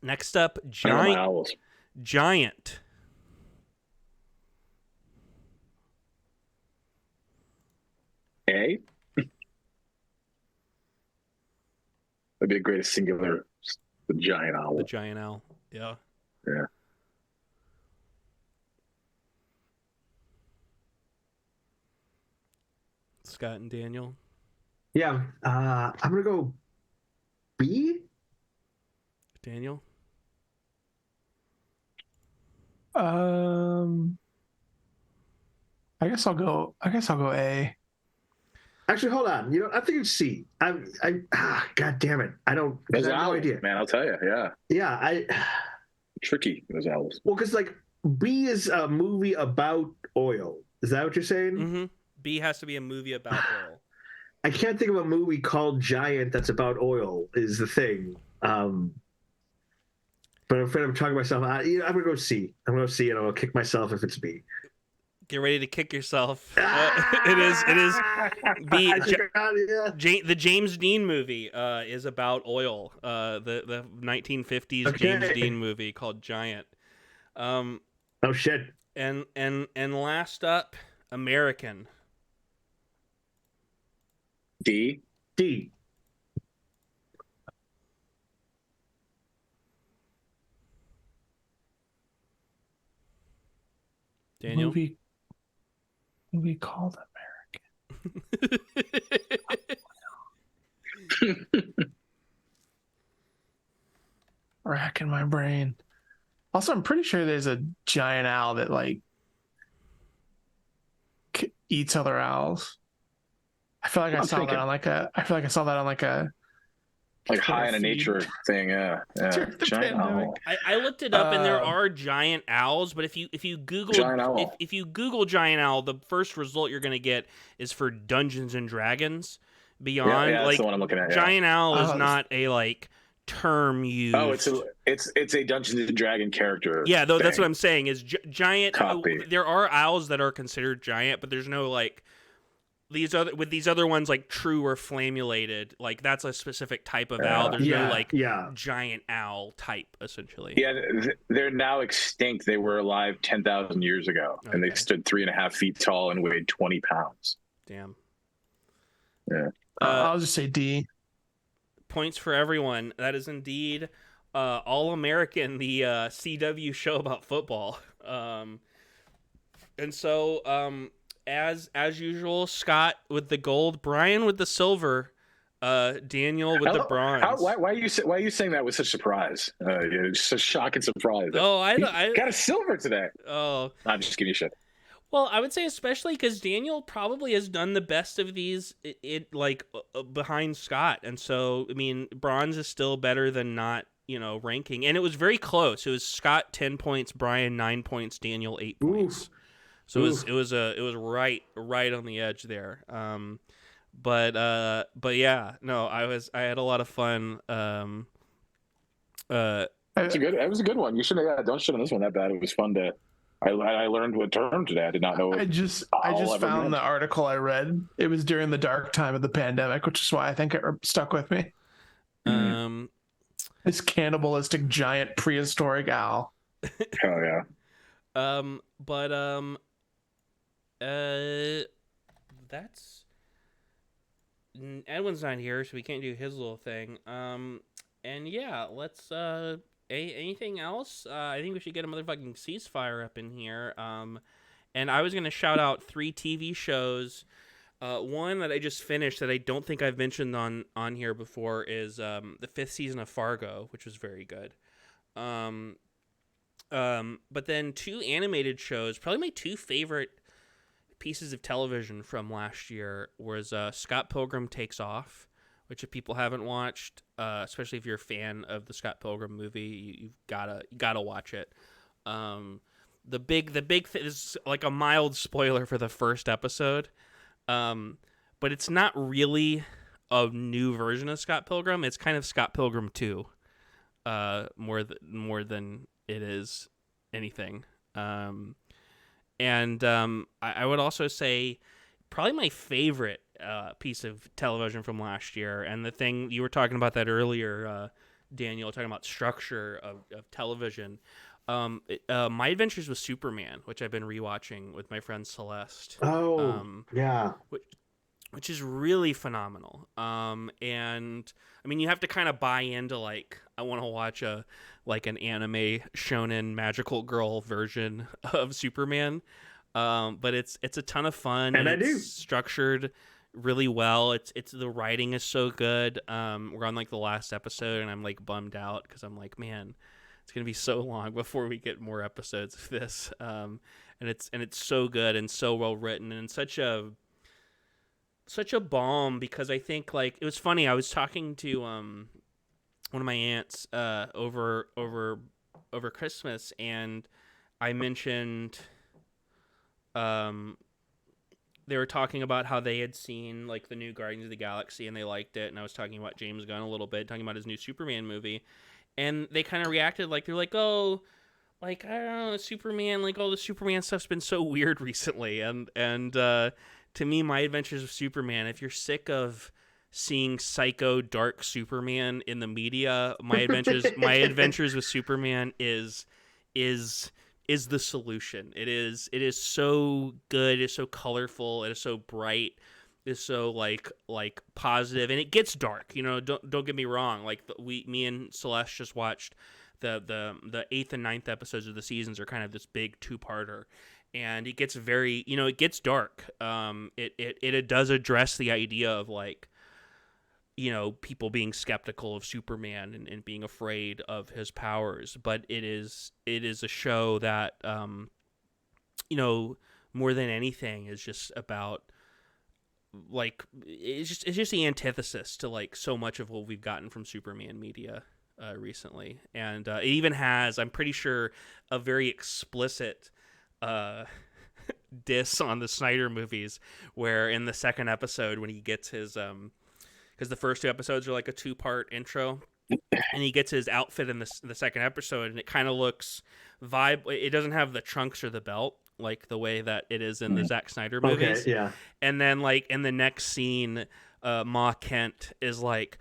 S1: Next up, giant.
S3: A. That'd be the greatest singular. The giant owl.
S1: The giant owl. Yeah.
S3: Yeah.
S1: Scott and Daniel.
S4: Yeah. I'm gonna go B.
S1: Daniel.
S2: I guess I'll go A.
S4: Actually, hold on. I think it's C. God damn it. I have no idea.
S3: Man, I'll tell you. Yeah.
S4: Yeah.
S3: Tricky, those owls.
S4: Well, because B is a movie about oil. Is that what you're saying?
S1: Mm-hmm. B has to be a movie about oil.
S4: I can't think of a movie called Giant that's about oil. Is the thing. But I'm afraid I'm talking myself. I'm gonna go C. I'm gonna go C, and I'll kick myself if it's B.
S1: Get ready to kick yourself. It is B. The James Dean movie is about oil. The 1950s James Dean movie called Giant.
S4: Oh shit.
S1: And last up, American.
S3: D.
S1: Daniel.
S2: Movie called American. racking my brain. Also, I'm pretty sure there's a giant owl that like eats other owls. I feel like I saw that on like a. I feel like I saw that on like a
S3: like high in a
S2: feed.
S3: nature thing. Yeah.
S2: During the
S3: Giant
S2: pandemic.
S3: owl.
S1: I looked it up, and there are giant owls. But if you Google
S3: Giant owl.
S1: if you Google giant owl, the first result you're gonna get is for Dungeons and Dragons Beyond.
S3: Yeah, that's
S1: like
S3: the one I'm looking at. Yeah.
S1: giant owl is
S2: Oh,
S1: not a like term used.
S3: Oh, it's a Dungeons and Dragon character.
S1: Yeah, though that's
S3: thing.
S1: what I'm saying is giant.
S3: Copy.
S1: There are owls that are considered giant, but there's no like these other ones like true or flamulated. Like that's a specific type of owl. There's no like giant owl type essentially.
S3: Yeah, they're now extinct. They were alive 10,000 years ago, and they stood 3.5 feet tall and weighed 20 pounds.
S1: Damn.
S3: Yeah.
S2: I'll just say D.
S1: Points for everyone. That is indeed All American, the CW show about football. And so, as usual, Scott with the gold, Brian with the silver, Daniel with the bronze.
S3: Why are you saying that with such surprise? It's such shock and surprise.
S1: Oh, I
S3: got a silver today.
S1: Oh,
S3: I'm just giving you shit.
S1: Well, I would say especially because Daniel probably has done the best of these behind Scott. And so, I mean, bronze is still better than not, ranking. And it was very close. It was Scott 10 points, Brian 9 points, Daniel 8 points. So it was right on the edge there. But yeah, no, I had a lot of fun.
S3: It was a good one. You should have don't shit on this one that bad. It was fun to. I learned what term today. I did not know.
S2: I just found the article I read. It was during the dark time of the pandemic, which is why I think it stuck with me. This cannibalistic giant prehistoric owl.
S3: Oh yeah.
S1: That's Edwin's not here, so we can't do his little thing. And yeah, let's anything else? I think we should get a motherfucking ceasefire up in here. And I was gonna shout out 3 TV shows. One that I just finished that I don't think I've mentioned on here before is the 5th season of Fargo, which was very good. But then 2 animated shows. Probably my 2 favorite pieces of television from last year was Scott Pilgrim Takes Off, which if people haven't watched, especially if you're a fan of the Scott Pilgrim movie, you've gotta watch it. The big thing is like a mild spoiler for the first episode, but it's not really a new version of Scott Pilgrim. It's kind of Scott Pilgrim 2, more than it is anything. And I would also say probably my favorite piece of television from last year, and the thing you were talking about that earlier, Daniel, talking about structure of television. My Adventures with Superman, which I've been rewatching with my friend Celeste.
S4: Yeah.
S1: Which is really phenomenal. And I mean, you have to kind of buy into like, I want to watch an anime shonen magical girl version of Superman. But it's a ton of fun, and it's structured really well. It's the writing is so good. We're on like the last episode, and I'm like bummed out because I'm like, man, it's gonna be so long before we get more episodes of this. And it's so good and so well written, and such a balm, because I think like it was funny. I was talking to one of my aunts over Christmas, and I mentioned they were talking about how they had seen like the new Guardians of the Galaxy and they liked it, and I was talking about James Gunn a little bit, talking about his new Superman movie, and they kind of reacted like they're like, oh, like I don't know, Superman, like all the Superman stuff's been so weird recently, and to me, My Adventures with Superman, if you're sick of seeing psycho dark Superman in the media, My Adventures with Superman is the solution. It is so good, it is so colorful, it is so bright, it is so like positive, and it gets dark. Don't get me wrong. Like me and Celeste just watched the 8th and 9th episodes of the seasons are kind of this big 2-parter. And it gets very, it gets dark. It does address the idea of like people being skeptical of Superman and being afraid of his powers, but it is a show that more than anything is just about, like, it's just the antithesis to like so much of what we've gotten from Superman media recently. And it even has, I'm pretty sure, a very explicit diss on the Snyder movies, where in the second episode when he gets his because the first two episodes are like a 2-part intro, and he gets his outfit in the second episode, and it kind of looks it doesn't have the trunks or the belt like the way that it is in the Zack Snyder movies.
S4: Okay, yeah.
S1: And then like in the next scene, Ma Kent is like,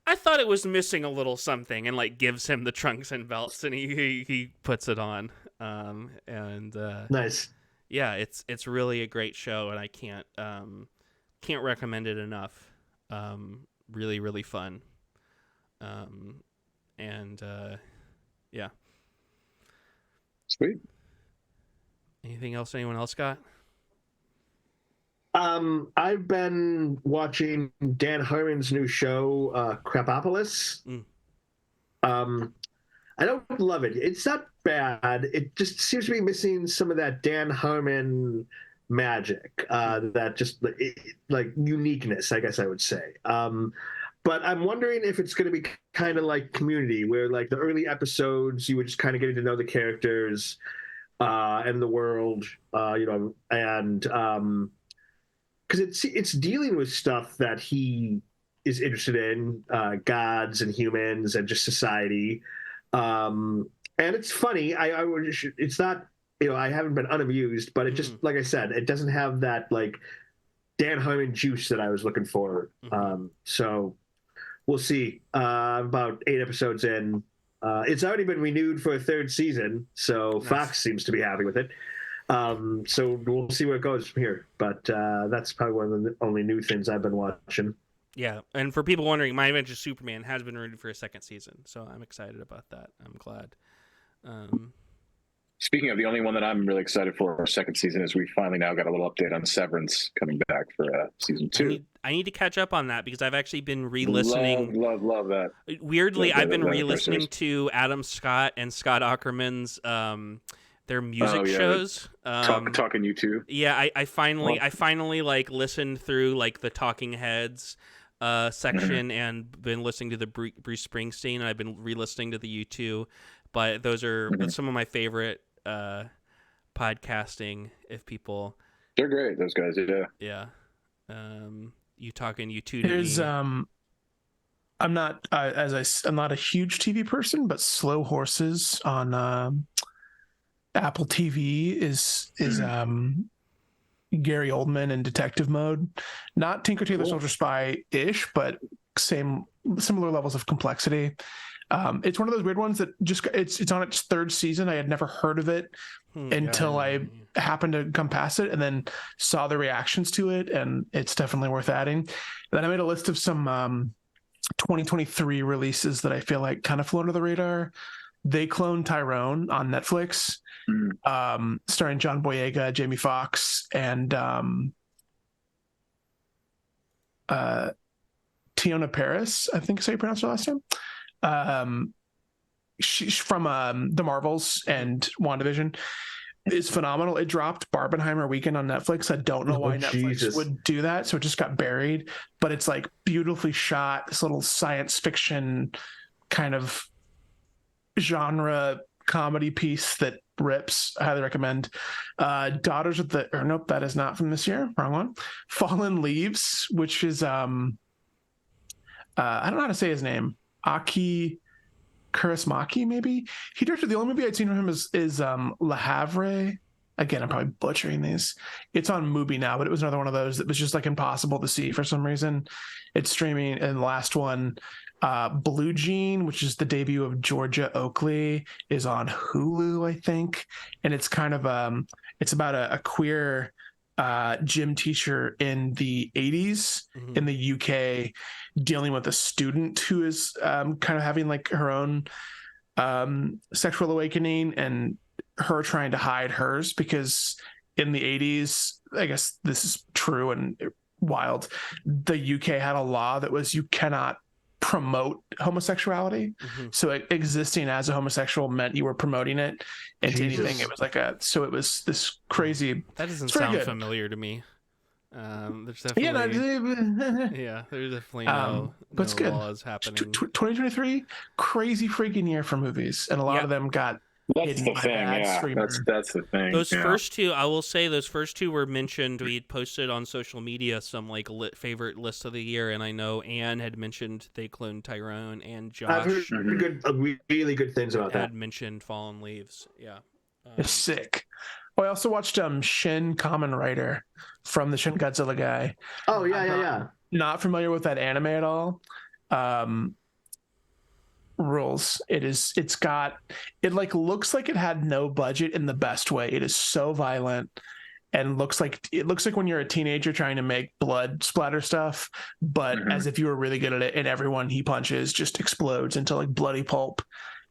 S1: I thought it was missing a little something, and like gives him the trunks and belts, and he puts it on.
S4: Nice.
S1: Yeah, it's really a great show, and I can't recommend it enough. Really, really fun. Yeah.
S3: Sweet.
S1: Anything else anyone else got?
S4: I've been watching Dan Harmon's new show, Crapopolis. I don't love it. It's not bad. It just seems to be missing some of that Dan Harmon magic, that just like uniqueness, I guess I would say. But I'm wondering if it's going to be kind of like Community, where like the early episodes you were just kind of getting to know the characters and the world, and because it's dealing with stuff that he is interested in, gods and humans and just society. And it's funny. It's not, I haven't been unamused, but it just, like I said, it doesn't have that like Dan Harmon juice that I was looking for. So we'll see. About 8 episodes in, it's already been renewed for a 3rd season, so nice. Fox seems to be happy with it. So we'll see where it goes from here. But that's probably one of the only new things I've been watching.
S1: Yeah, and for people wondering, My Adventure Superman has been renewed for a 2nd season, so I'm excited about that. I'm glad.
S3: Speaking of, the only one that I'm really excited for our 2nd season is we finally now got a little update on Severance coming back for season 2.
S1: I need to catch up on that because I've actually been re-listening.
S3: Love that.
S1: Weirdly, I've been re-listening to Adam Scott and Scott Aukerman's their music shows.
S3: Talking U2.
S1: Yeah, I finally like listened through like the Talking Heads section and been listening to the Bruce Springsteen, and I've been re-listening to the U2. But those are some of my favorite podcasting. If people,
S3: they're great. Those guys,
S1: yeah. You talking U2?
S2: There's I'm not I'm not a huge TV person, but Slow Horses on Apple TV is Gary Oldman in detective mode, not Tinker Tailor Soldier Spy ish, but similar levels of complexity. It's one of those weird ones that just it's on its 3rd season. I had never heard of it until I happened to come past it and then saw the reactions to it, and it's definitely worth adding. And then I made a list of some 2023 releases that I feel like kind of flew under the radar. They Clone Tyrone on Netflix, starring John Boyega, Jamie Foxx, and Tiona Paris, I think is how you pronounce her last name. She's from The Marvels and WandaVision. Is phenomenal. It dropped Barbenheimer weekend on Netflix. I don't know why Netflix would do that, so it just got buried. But it's like beautifully shot. This little science fiction kind of genre comedy piece that rips. I highly recommend. Daughters of the nope, that is not from this year. Wrong one. Fallen Leaves, which is I don't know how to say his name. Aki Kaurismäki, maybe. He directed, the only movie I'd seen from him is Le Havre. Again, I'm probably butchering these. It's on Mubi now, but it was another one of those that was just like impossible to see for some reason. It's streaming. And the last one, Blue Jean, which is the debut of Georgia Oakley, is on Hulu, I think. And it's kind of it's about a queer gym teacher in the 80s in the UK dealing with a student who is kind of having like her own sexual awakening, and her trying to hide hers, because in the 80s, I guess this is true and wild. The UK had a law that was you cannot promote homosexuality. So existing as a homosexual meant you were promoting it into anything. It was like so it was this crazy.
S1: That doesn't sound familiar to me. There's definitely there's definitely no laws happening.
S2: 2023, crazy freaking year for movies, and a lot of them got.
S3: That's the thing, that's the thing.
S1: Those first two, I will say, those first two were mentioned. We had posted on social media some like favorite lists of the year, and I know Anne had mentioned They Cloned Tyrone, and Josh
S4: I've heard really good things about that.
S1: Had mentioned Fallen Leaves. Yeah,
S2: it's sick. Oh, I also watched Shin Kamen Rider from the Shin Godzilla guy.
S4: Oh yeah.
S2: Not familiar with that anime at all. Rules. It like looks like it had no budget in the best way. It is so violent and looks like when you're a teenager trying to make blood splatter stuff, but as if you were really good at it, and everyone he punches just explodes into like bloody pulp.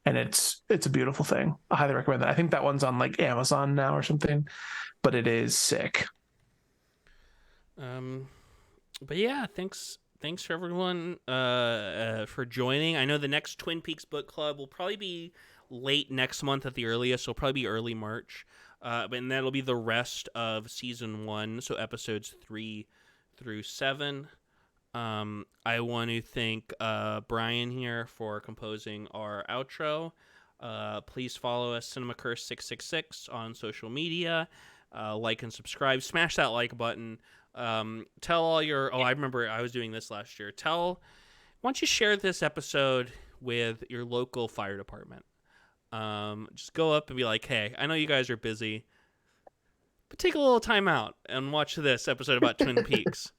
S2: And it's a beautiful thing. I highly recommend that. I think that one's on like Amazon now or something, but it is sick.
S1: But yeah, thanks for everyone for joining. I know the next Twin Peaks book club will probably be late next month at the earliest. So it'll probably be early March. And that'll be the rest of season 1, so episodes 3 through 7. I want to thank Brian here for composing our outro. Please follow us, CinemaCurse666, on social media. Like and subscribe. Smash that like button. Tell all your... I remember I was doing this last year. Why don't you share this episode with your local fire department? Just go up and be like, hey, I know you guys are busy, but take a little time out and watch this episode about Twin Peaks.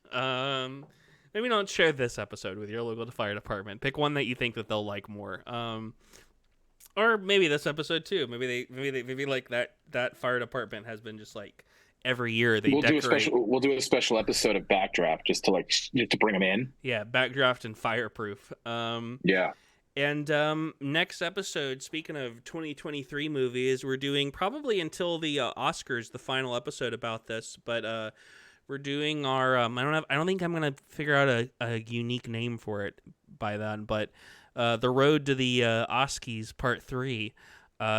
S1: Maybe don't share this episode with your local fire department. Pick one that you think that they'll like more. Or maybe this episode too. Maybe like that fire department has been just like every year they decorate.
S3: We'll do a special episode of Backdraft just to bring them in.
S1: Yeah, Backdraft and Fireproof.
S3: Yeah.
S1: And next episode, speaking of 2023 movies, we're doing probably until the Oscars, the final episode about this, but we're doing our I don't think I'm gonna figure out a unique name for it by then, but the Road to the Oscars Part 3,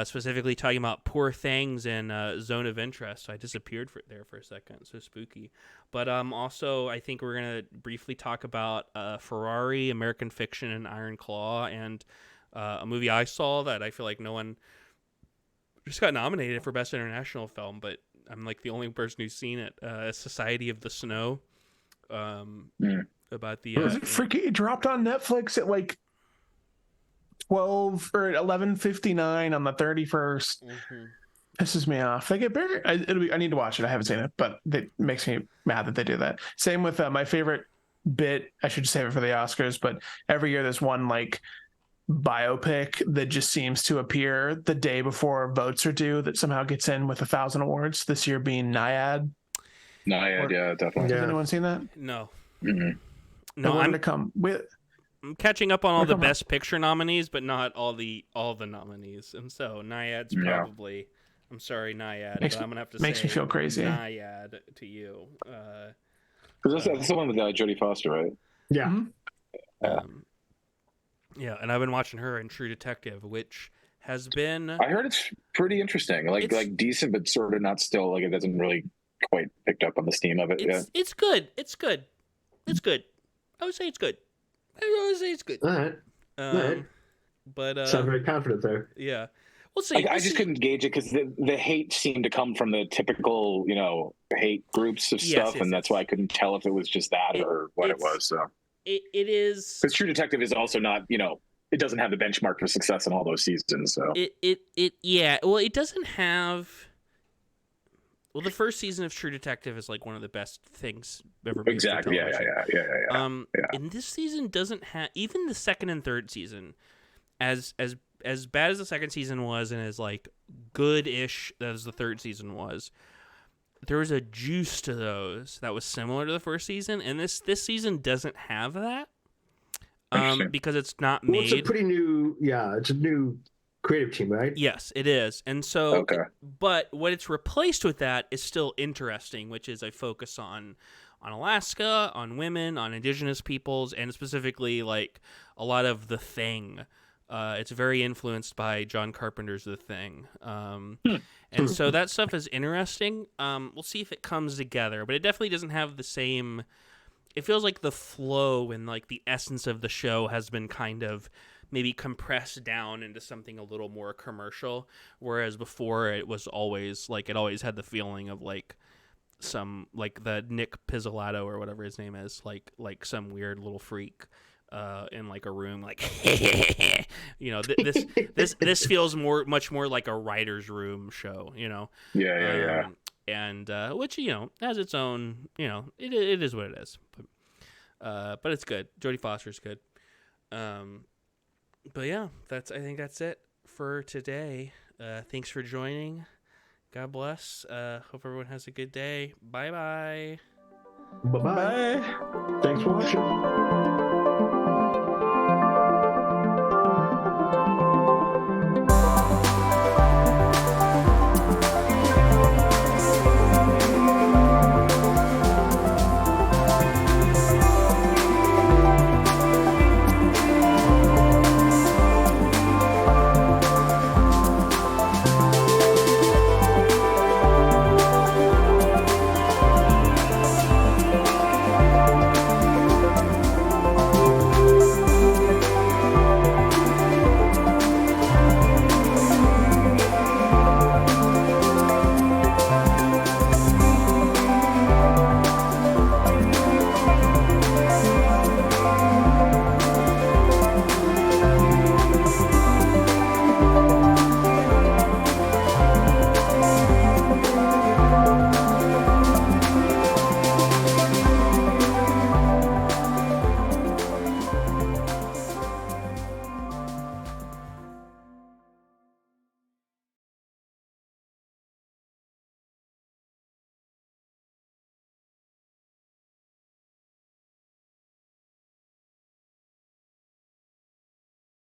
S1: specifically talking about Poor Things and Zone of Interest. So I disappeared there for a second, so spooky. But also I think we're gonna briefly talk about Ferrari, American Fiction, and Iron Claw, and a movie I saw that I feel like no one just got nominated for Best International Film, but I'm like the only person who's seen it. Society of the Snow. About the
S2: was it freaking? It dropped on Netflix at like 12 or 11:59 on the 31st. Pisses me off. They get bigger. I need to watch it. I haven't seen it, but it makes me mad that they do that. Same with my favorite bit. I should save it for the Oscars, but every year there's one like biopic that just seems to appear the day before votes are due that somehow gets in with 1,000 awards. This year being Naiad.
S3: Yeah, definitely.
S2: Has anyone seen that?
S1: No.
S2: No, I'm
S1: catching up on all the Best Picture nominees, but not all the nominees. And so Naiad's probably. I'm sorry, Naiad, but I'm gonna have to
S2: makes me feel crazy.
S1: Naiad to you.
S3: Because that's the one with Jodie Foster, right?
S4: Yeah.
S1: Yeah, and I've been watching her in True Detective, which has been.
S3: I heard it's pretty interesting, like decent, but sort of not still. Like it doesn't really quite picked up on the steam of it yet.
S1: It's good. I would say it's good.
S4: All right.
S1: But
S4: sound very confident there.
S1: Yeah, we'll see.
S3: I just couldn't gauge it because the hate seemed to come from the typical, hate groups of stuff, and that's why I couldn't tell if it was just that or what it was. So
S1: it is.
S3: Because True Detective is also not, it doesn't have the benchmark for success in all those seasons. So
S1: yeah. Well, it doesn't have. Well, the first season of True Detective is like one of the best things ever made.
S3: Exactly. Yeah.
S1: And this season doesn't have, even the second and third season, as bad as the second season was, and as like good-ish as the third season was, there was a juice to those that was similar to the first season, and this season doesn't have that. Because it's not made.
S4: It's a pretty new. Yeah, it's a new creative team, right?
S1: Yes, it is. And so, but what it's replaced with that is still interesting, which is a focus on Alaska, on women, on indigenous peoples, and specifically like a lot of The Thing. It's very influenced by John Carpenter's The Thing. And so that stuff is interesting. We'll see if it comes together, but it definitely doesn't have the same. It feels like the flow and like the essence of the show has been kind of maybe compressed down into something a little more commercial, whereas before it was always like it always had the feeling of like some like the Nick Pizzolatto or whatever his name is, like some weird little freak in like a room, like this feels much more like a writer's room show,
S3: Yeah.
S1: And which has its own, it is what it is, but it's good. Jodie Foster's good. But yeah, I think that's it for today. Thanks for joining. God bless. Hope everyone has a good day. Bye-bye.
S4: Bye-bye. Thanks for watching.